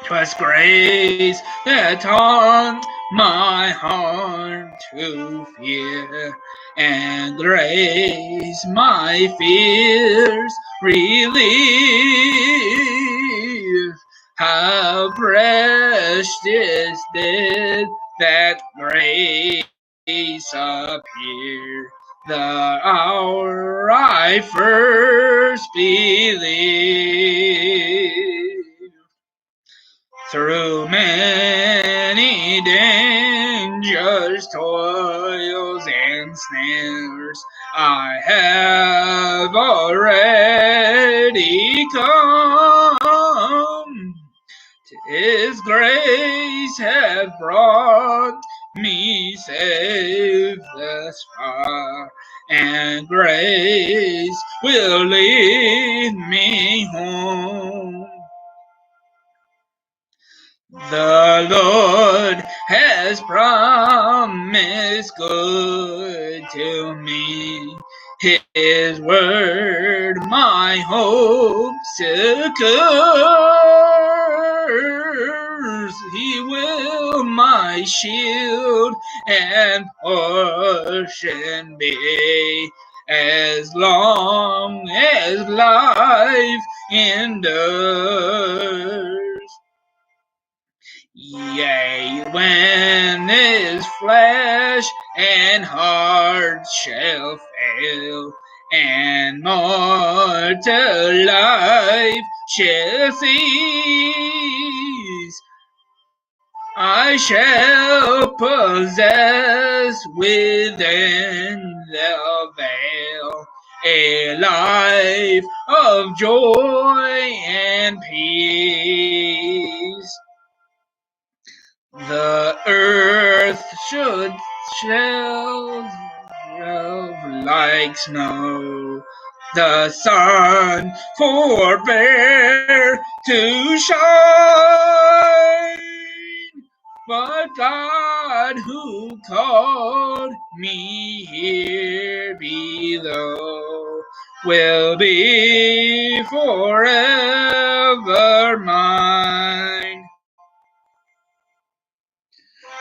'Twas grace that taught my heart to fear, and grace my fears relieve. How precious did that grace appear the hour I first believed. Through many dangers, toils, and snares, I have already come. 'Tis grace hath brought me safe thus far, and grace will lead me home. The Lord has promised good to me. His word my hope secures. He will my shield and portion be, as long as life endures. Yea, when this flesh and heart shall fail, and mortal life shall cease, I shall possess within the veil a life of joy and peace. The earth should shelve like snow, the sun forbear to shine. But God who called me here below will be forever mine.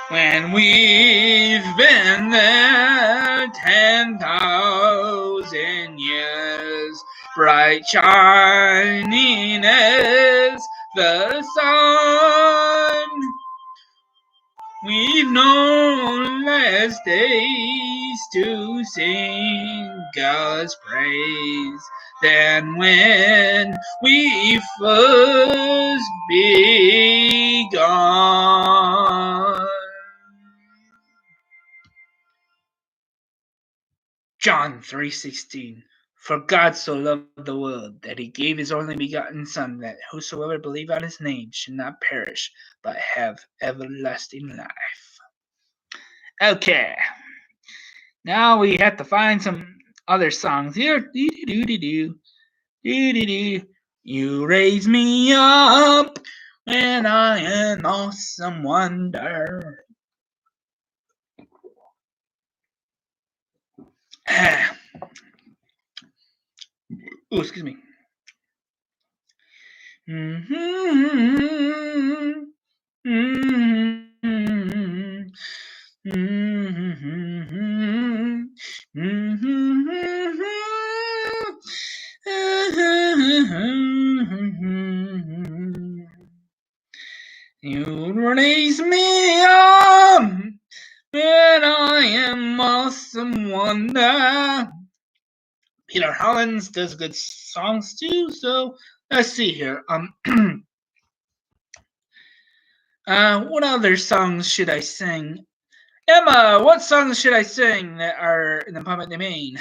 When we've been there 10,000 years, bright shining as the sun, we've known less days to sing God's praise than when we first begun. John 3:16. For God so loved the world that he gave his only begotten Son, that whosoever believe on his name should not perish, but have everlasting life. Okay. Now we have to find some other songs here. You raise me up when I am awesome wonder. Oh, excuse me. You raise me up when I am awesome wonder. Peter Hollins does good songs too, so let's see here. What other songs should I sing? Emma, what songs should I sing that are in the public domain?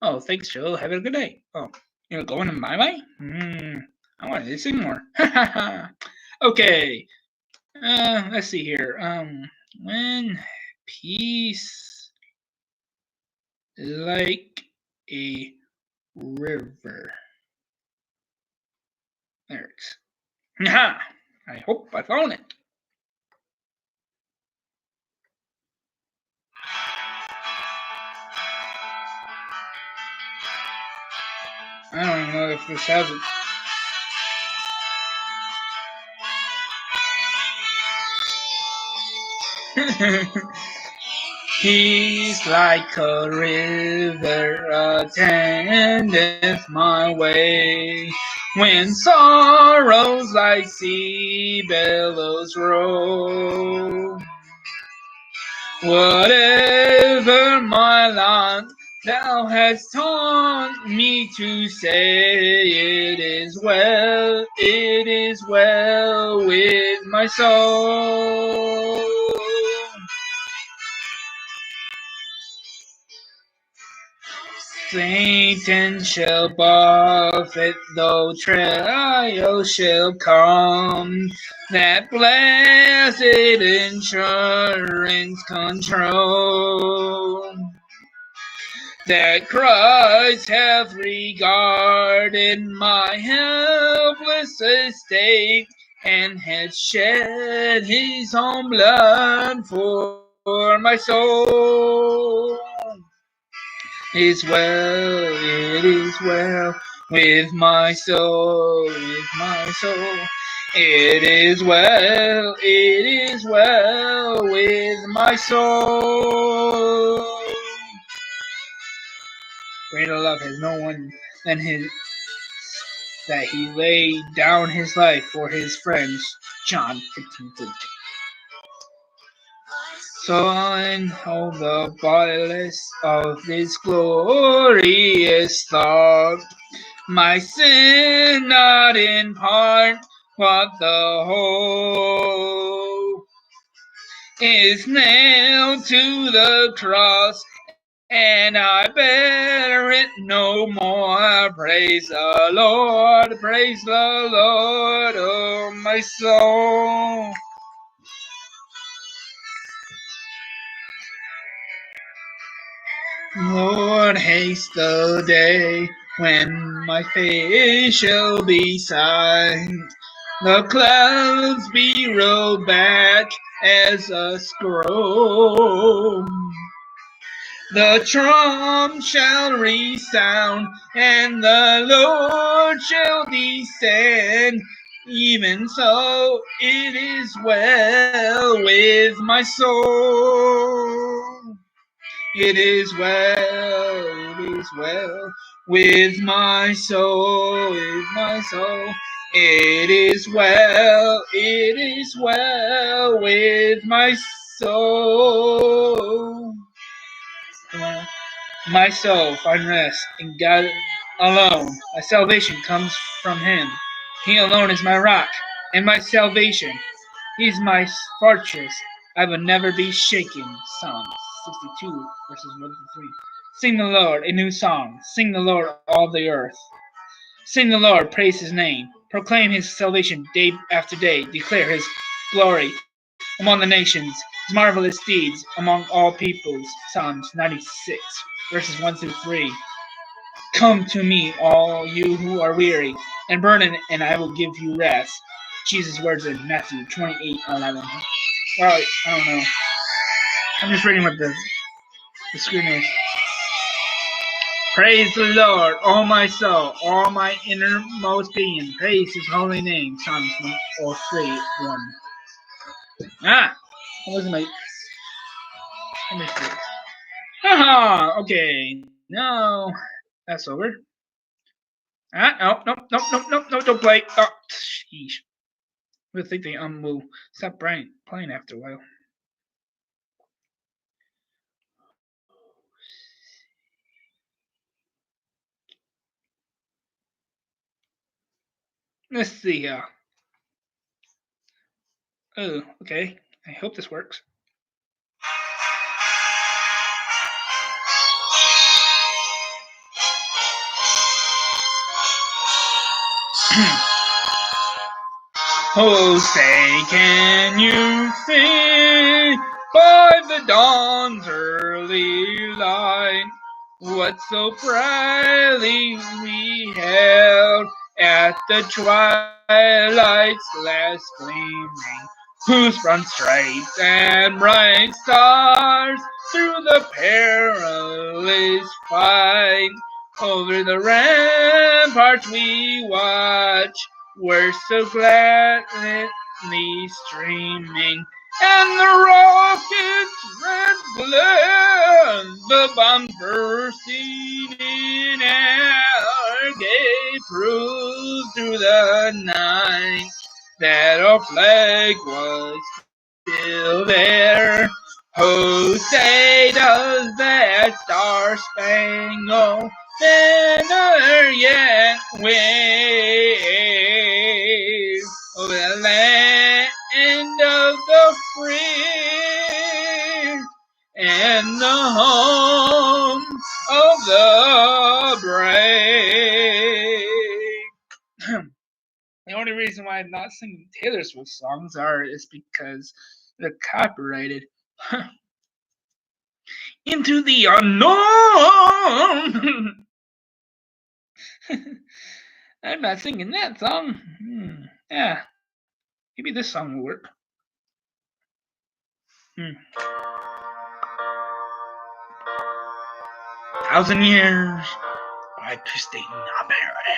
Oh, thanks, Joe. Have a good night. Oh, you're going in my way? I wanted to sing more. Okay. Let's see here. When peace like a river. There it is. I hope I found it. I don't even know if this has it. He's like a river attendeth my way, when sorrows like sea billows roll. Whatever my lot thou hast taught me to say, it is well with my soul. Satan shall buffet, though trial shall come, that blessed insurance control. that Christ hath regarded my helpless estate, and hath shed his own blood for my soul. It is well with my soul, with my soul. It is well with my soul. Greater love has no one than his that he laid down his life for his friends. John 15:13. So and hold the bodiless of this glorious thought, my sin not in part, but the whole is nailed to the cross, and I bear it no more. Praise the Lord, oh my soul. Lord, haste the day when my face shall be sight, the clouds be rolled back as a scroll. The trump shall resound, and the Lord shall descend. Even so, it is well with my soul. It is well with my soul, with my soul. It is well with my soul. My soul find rest in God alone. My salvation comes from Him. He alone is my rock and my salvation. He is my fortress. I will never be shaken. Psalms 62, verses 1 to 3. Sing the Lord a new song. Sing the Lord all the earth. Sing the Lord, praise His name. Proclaim His salvation day after day. Declare His glory among the nations, His marvelous deeds among all peoples. Psalms 96, verses 1 through 3. Come to me, all you who are weary and burdened, and I will give you rest. Jesus' words in Matthew 28:11. Alright, I don't know. I'm just reading what the screen is. Praise the Lord, all my soul, all my innermost being. Praise His holy name. Psalms 103:1. Ah! What was my... Let me see. Haha! Okay, now that's over. No, don't play. Oh, sheesh. I think they will stop playing after a while. Let's see here. Oh, okay. I hope this works. Oh, say, can you see by the dawn's early light what so brightly we held at the twilight's last gleaming, whose front straight and bright stars through the perilous fight over the ramparts we watch were so gladly streaming, and the rocket's red glare, the bomb bursting in air, gave proof through the night that our flag was still there. Oh, say does that star-spangled banner yet wave over the land of the free and the home of the brave? The only reason why I'm not singing Taylor Swift songs is because they're copyrighted. into the unknown. I'm not singing that song. Yeah, maybe this song will work. 1,000 Years by Christine Perry.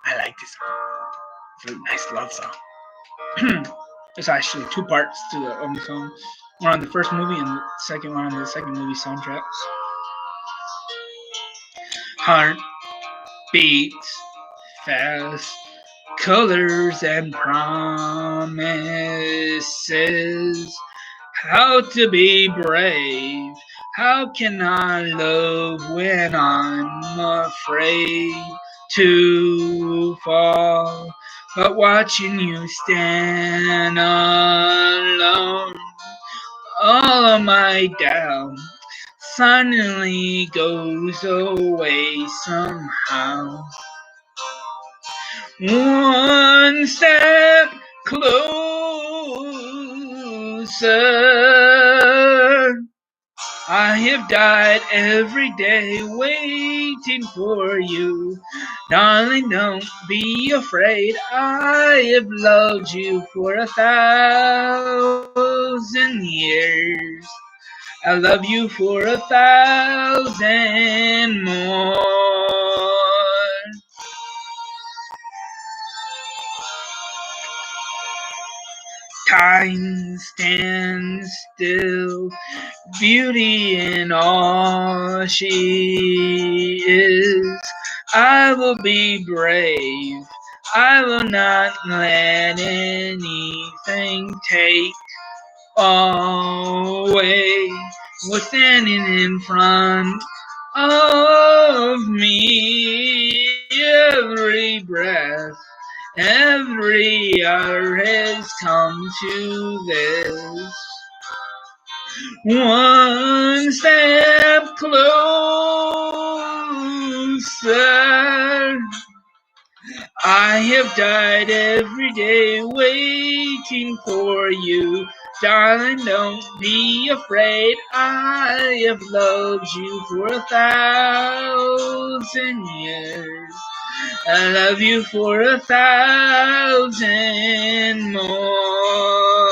I like this song. It's a nice love song. There's actually two parts to the song. One on the first movie and the second one on the second movie soundtracks. Heart beats fast, colors and promises. How to be brave. How can I love when I'm afraid to fall? But watching you stand alone, all of my doubt suddenly goes away somehow. One step closer. I have died every day waiting for you. Darling, don't be afraid. I have loved you for 1,000 years. I love you for 1,000 more. Time stands still, beauty in all she is. I will be brave. I will not let anything take away what's standing in front of me. Every breath, every hour has come to this. One step closer. I have died every day waiting for you. Darling, don't be afraid. I have loved you for 1,000 years. I love you for 1,000 more.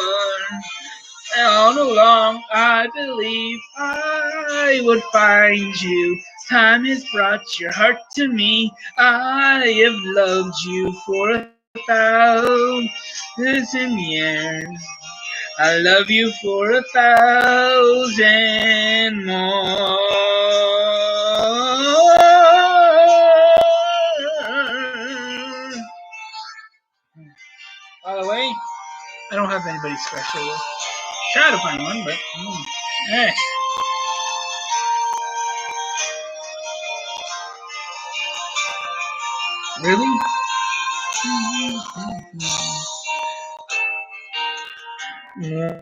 All along I believe I would find you. Time has brought your heart to me. I have loved you for 1,000 years. I love you for 1,000 more. By the way, I don't have anybody special. Try to find one, but eh. Really?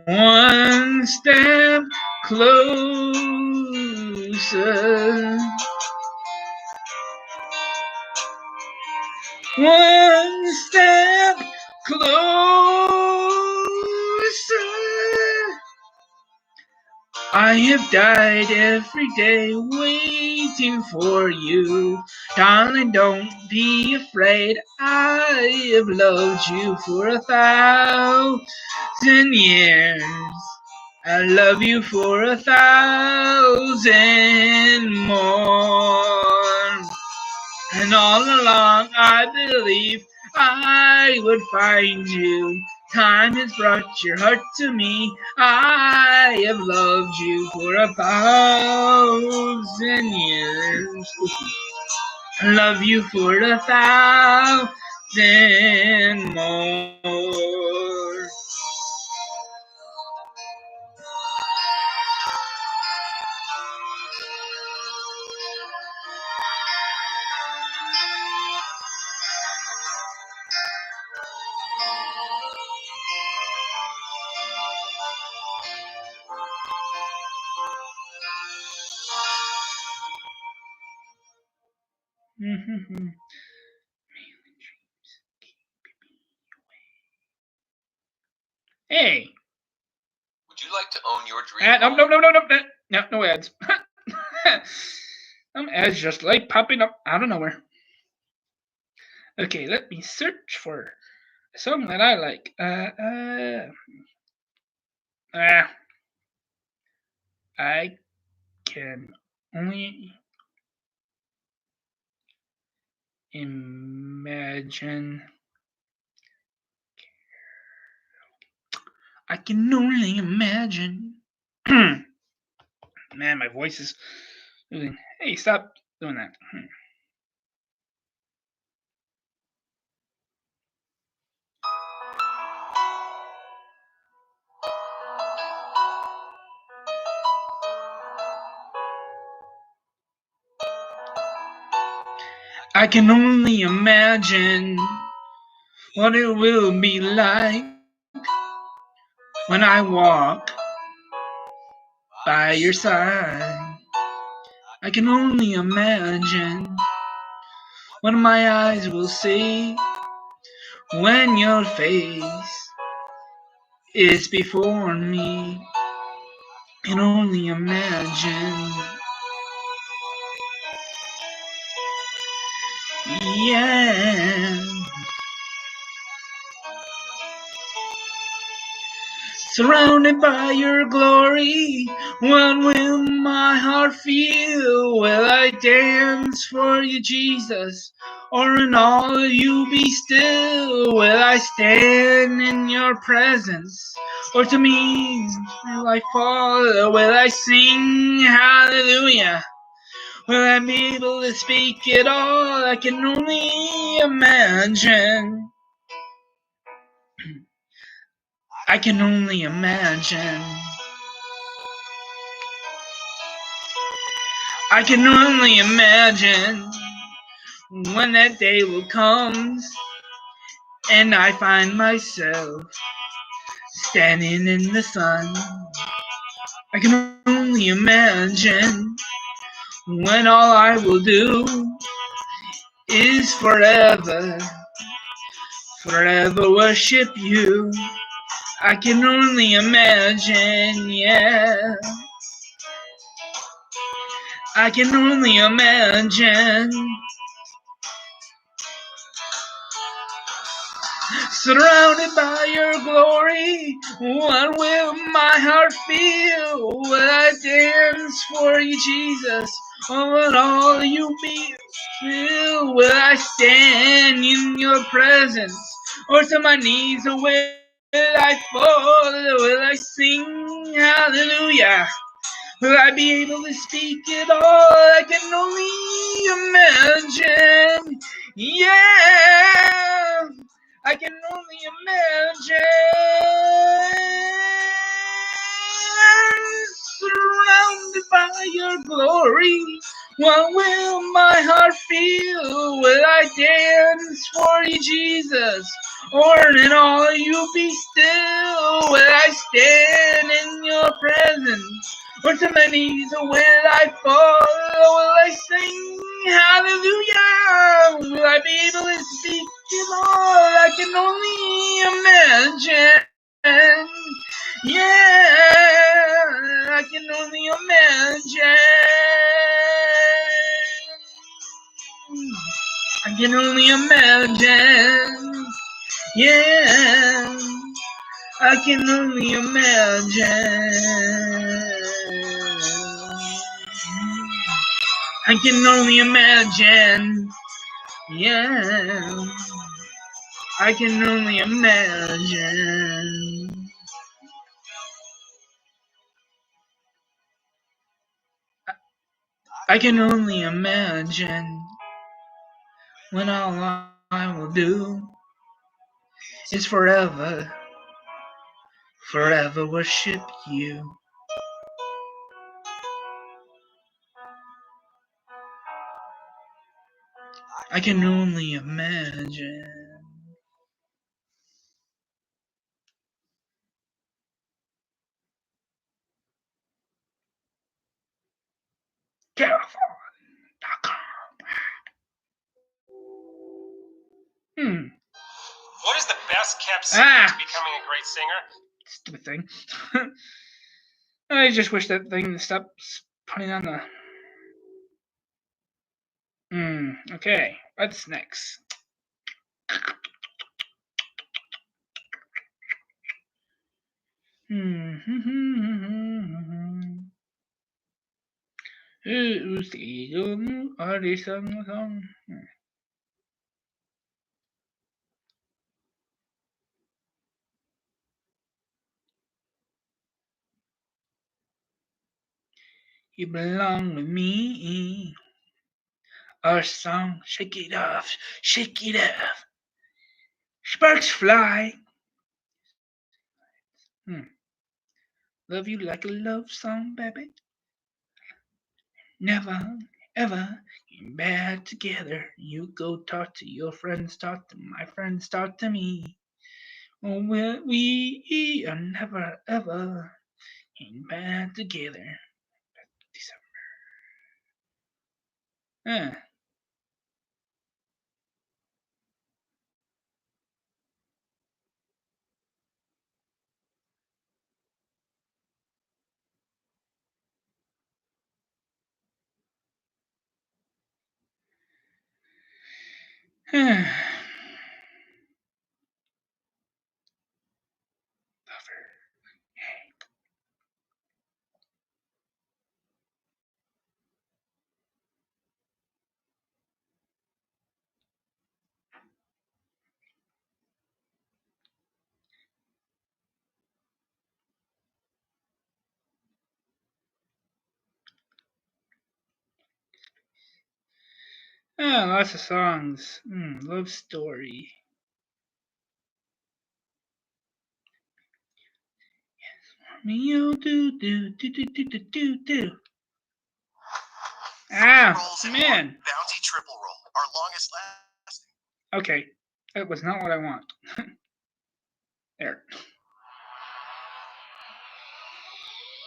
One step closer. One step closer. I have died every day waiting for you. Darling, don't be afraid. I have loved you for 1,000 years. I love you for 1,000 more. And all along I believe I would find you. Time has brought your heart to me. I have loved you for 1,000 years. I love you for 1,000 more. Hey. Would you like to own your dream? No. No ads. Some ads just like popping up out of nowhere. Okay, let me search for a song that I like. I can only imagine. I can only imagine. Man, my voice is losing. Hey, stop doing that. I can only imagine what it will be like when I walk by your side. I can only imagine what my eyes will see when your face is before me. I can only imagine. Yeah. Surrounded by your glory, what will my heart feel? Will I dance for you, Jesus? Or in all of you be still? Will I stand in your presence? Or to me will I fall? Will I sing hallelujah? Will I be able to speak it all? I can only imagine. I can only imagine. I can only imagine when that day will come and I find myself standing in the sun. I can only imagine when all I will do is forever worship you. I can only imagine, yeah. I can only imagine. Surrounded by your glory, what will my heart feel? Will I dance for you, Jesus? Or will all you be still? Will I stand in your presence? Or to my knees, or will I fall? Will I sing hallelujah? Will I be able to speak it all? I can only imagine. Yeah, I can only imagine. Surrounded by your glory, what will my heart feel? Will I dance for you, Jesus? Or in all you be still? Will I stand in your presence? Or to my knees, or will I fall? Or will I sing hallelujah? Will I be able to speak it all? I can only imagine. Yeah, I can only imagine. I can only imagine. Yeah, I can only imagine. I can only imagine. Yeah, I can only imagine. I can only imagine when all I will do is forever worship you. I can only imagine. What is the best kept secret to becoming a great singer? Stupid thing. I just wish that thing stops putting on the. Okay. What's next? You belong with me. Our song, shake it off, shake it off. Sparks fly. Love you like a love song, baby. Never, ever get bad together. You go talk to your friends, talk to my friends, talk to me. Oh, we are never, ever getting bad together. December. Lots of songs. Love story. Me, oh, do. Man. Bounty triple roll, our longest lasting. Okay, that was not what I want. There.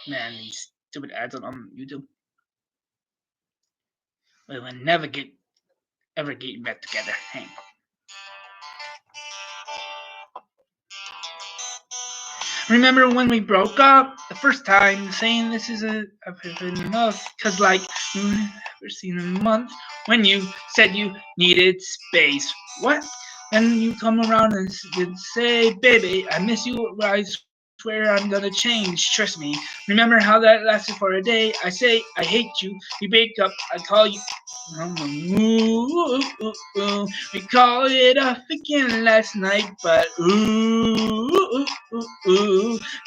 Man, these stupid ads on YouTube. We will never ever get back together. Hang. Remember when we broke up the first time, saying this is enough? Cause like never seen in a month. When you said you needed space, what? Then you come around and say, baby, I miss you. I swear I'm gonna change. Trust me. Remember how that lasted for a day? I say I hate you. We break up. I call you. We called it off again last night, but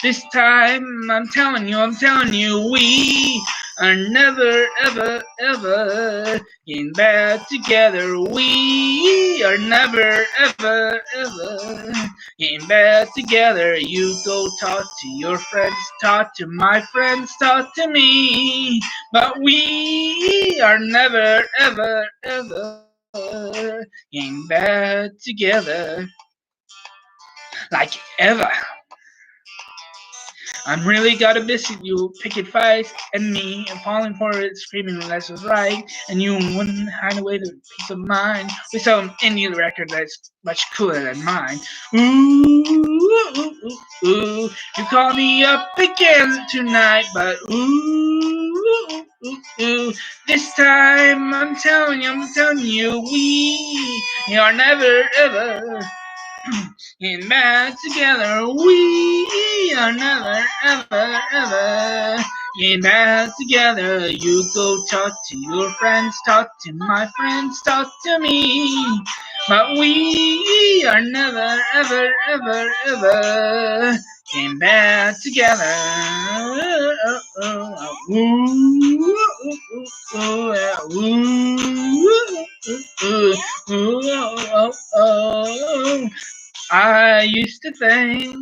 this time I'm telling you, we are never, ever, ever getting back together. We are never, ever, ever getting back together. You go talk to your friends, talk to my friends, talk to me. But we are never, ever, ever getting back together. Like ever. I'm really gotta miss you, picket fights, and me, and falling for it, screaming when that was right, and you wouldn't hide away the peace of mind with some indie record that's much cooler than mine. Ooh, you call me up again tonight, but this time I'm telling you, we are never ever getting back together. We are never, ever, ever getting back together. You go talk to your friends, talk to my friends, talk to me. But we are never, ever, ever, ever getting back together. I used to think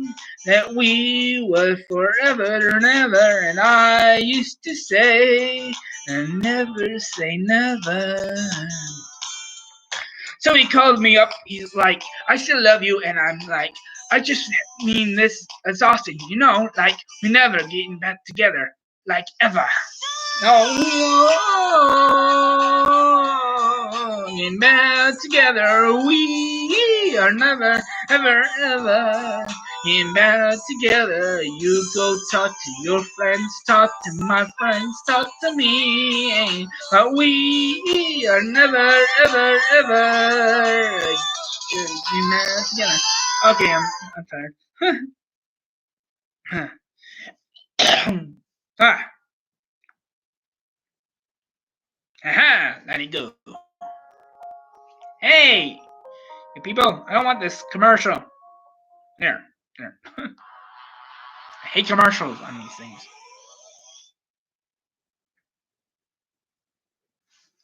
that we were forever and ever, and I used to say, and never say never. So he called me up, he's like, I still love you, and I'm like, I just mean this as Austin, like, we never getting back together, like, ever. No, getting back together, we are never, ever, ever in bed together. You go talk to your friends, talk to my friends, talk to me. But we are never, ever, ever in bed together. Okay, I'm tired. Ah, aha, let it go. Hey, you people, I don't want this commercial. There. I hate commercials on these things.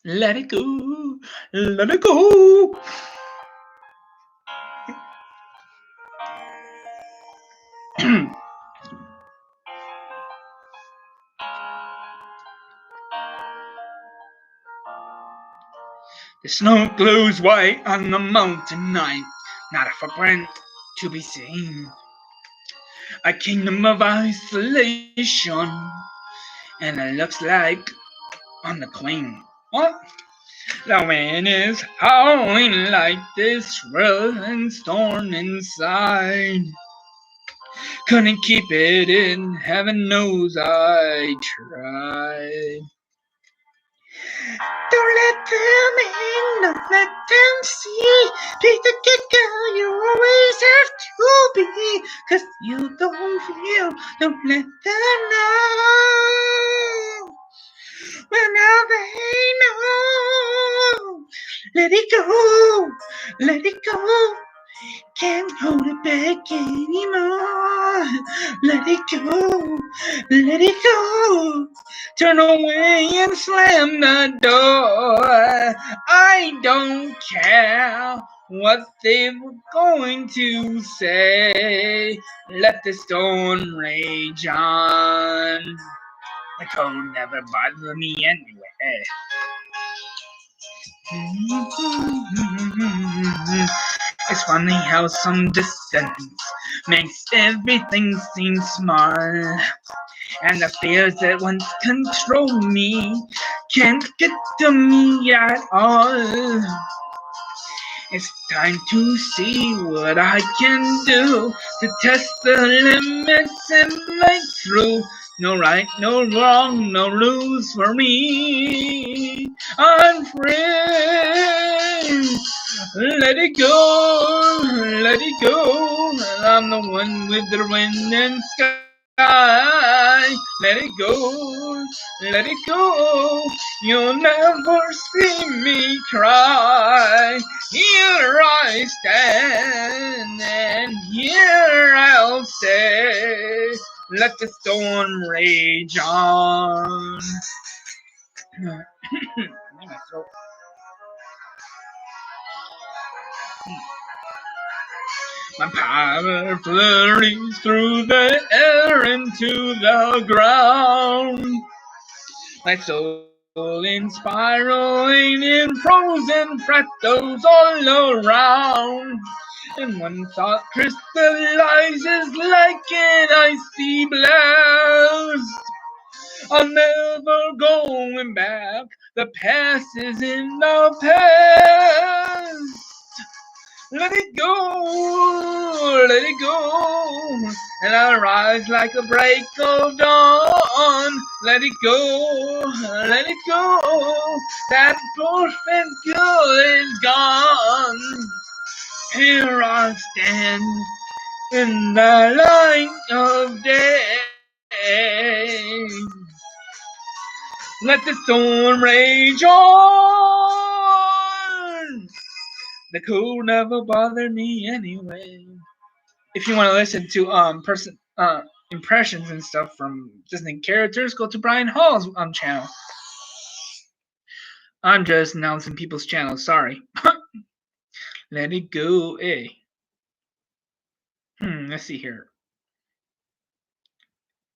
Let it go. Let it go. The snow glows white on the mountain night, not a footprint to be seen. A kingdom of isolation, and it looks like on the clean. What? The wind is howling like this swirling storm inside. Couldn't keep it in, heaven knows I tried. Don't let them in, don't let them see. Be the good girl you always have to be. Cause you don't feel, don't let them know. Well, now they know. Let it go, let it go. Can't hold it back anymore. Let it go, let it go. Turn away and slam the door. I don't care what they were going to say. Let the storm rage on. The cold never bothered me anyway. It's funny how some distance makes everything seem smart. And the fears that once controlled me can't get to me at all. It's time to see what I can do to test the limits and break through. No right, no wrong, no rules for me. I'm free. Let it go, let it go. I'm the one with the wind and sky. Let it go, let it go. You'll never see me cry. Here I stand, and here I'll stay. Let the storm rage on. My power flurries through the air into the ground. My soul in spiraling in frozen fractals all around. And one thought crystallizes like an icy blast. I'm never going back. The past is in the past. Let it go, let it go, and I rise like a break of dawn. Let it go, let it go, that perfect girl is gone. Here I stand in the light of day. Let the storm rage on. The cold never bothered me anyway. If you want to listen to impressions and stuff from Disney characters, go to Brian Hall's channel. I'm just announcing people's channels. Sorry. Let it go, eh? Let's see here.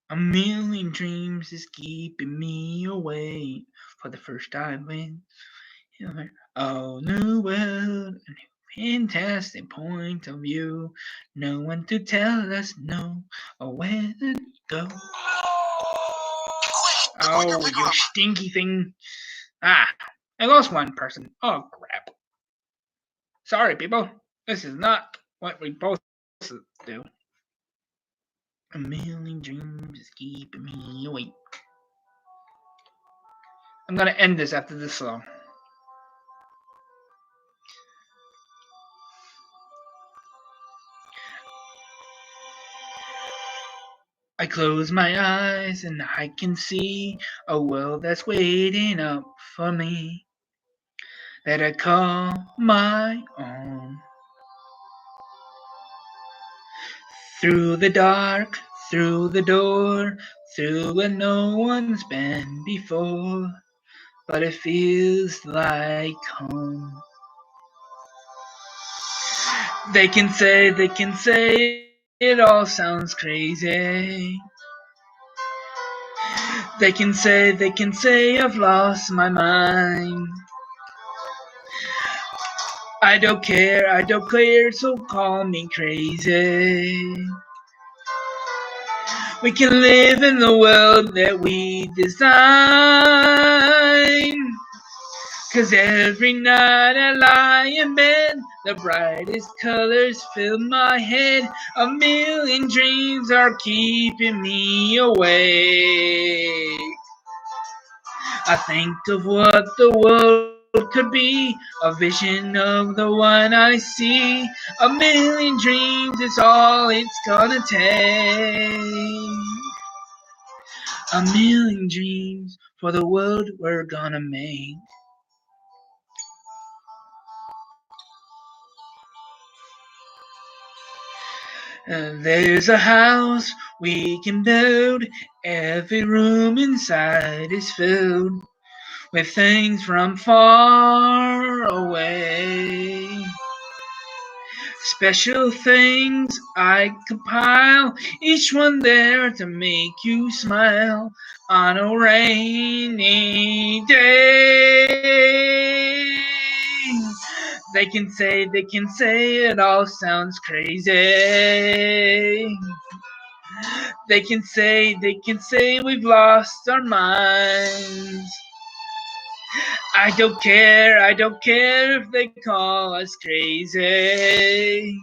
A million dreams is keeping me awake for the first time when oh new world, a new fantastic point of view. No one to tell us no or where to go. Oh, you stinky thing. Ah, I lost one person. Oh, crap. Sorry, people. This is not what we're supposed to do. A million dreams keeping me awake. I'm gonna end this after this song. I close my eyes and I can see a world that's waiting up for me that I call my own. Through the dark, through the door, through where no one's been before, but it feels like home. They can say it all sounds crazy. They can say I've lost my mind. I don't care, so call me crazy. We can live in the world that we design. 'Cause every night I lie in bed, the brightest colors fill my head. A million dreams are keeping me awake. I think of what the world could be, a vision of the one I see. A million dreams is all it's gonna take. A million dreams for the world we're gonna make. There's a house we can build. Every room inside is filled with things from far away. Special things I compile, each one there to make you smile on a rainy day. They can say it all sounds crazy. They can say we've lost our minds. I don't care if they call us crazy.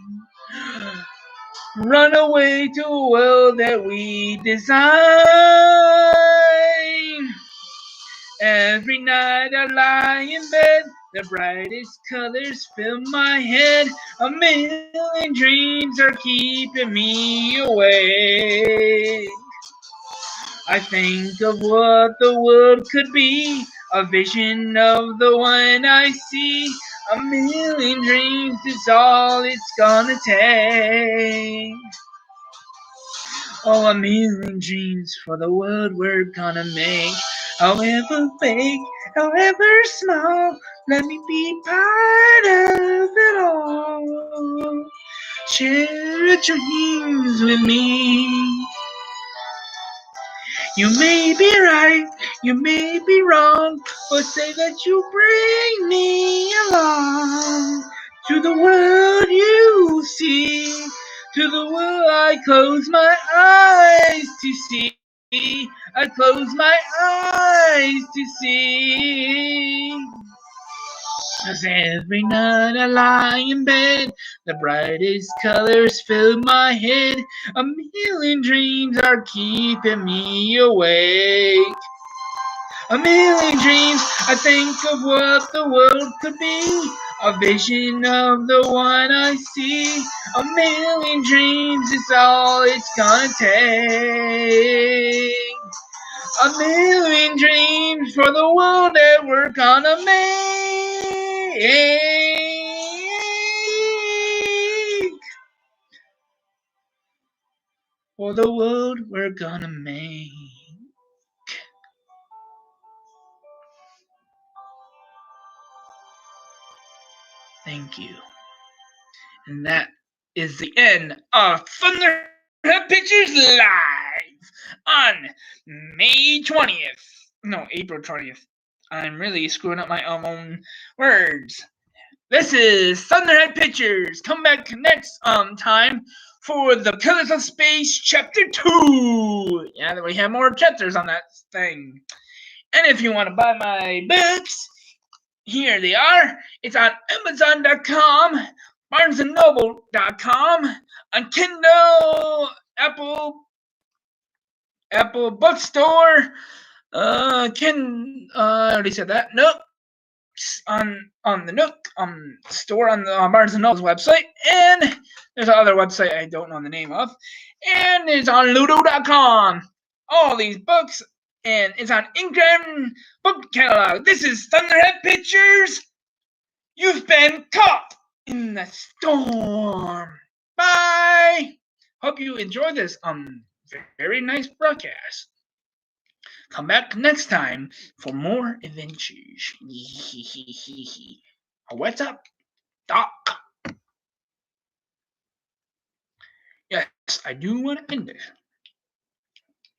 Run away to a world that we design. Every night I lie in bed, the brightest colors fill my head. A million dreams are keeping me awake. I think of what the world could be, a vision of the one I see. A million dreams is all it's gonna take. Oh, a million dreams for the world we're gonna make. However big, however small, let me be part of it all. Share your dreams with me. You may be right, you may be wrong, but say that you bring me along to the world you see, to the world I close my eyes to see. I close my eyes to see. 'Cause every night I lie in bed, the brightest colors fill my head. A million dreams are keeping me awake. A million dreams, I think of what the world could be. A vision of the one I see. A million dreams is all it's gonna take. A million dreams for the world that we're gonna make. For the world we're gonna make. Thank you. And that is the end of Thunderhead Pictures Live on May 20th. No, April 20th. I'm really screwing up my own words. This is Thunderhead Pictures. Come back next time for the Pillars of Space Chapter 2. Yeah, we have more chapters on that thing. And if you want to buy my books, here they are. It's on Amazon.com, BarnesandNoble.com, on Kindle, Apple Apple Bookstore. I already said that. Nook on the Nook store on the Barnes and Noble's website, and there's another website I don't know the name of, and it's on Ludo.com. All these books, and it's on Ingram Book Catalog. This is Thunderhead Pictures. You've been caught in the storm. Bye. Hope you enjoy this very nice broadcast. Come back next time for more adventures. What's up, Doc? Yes, I do want to end this.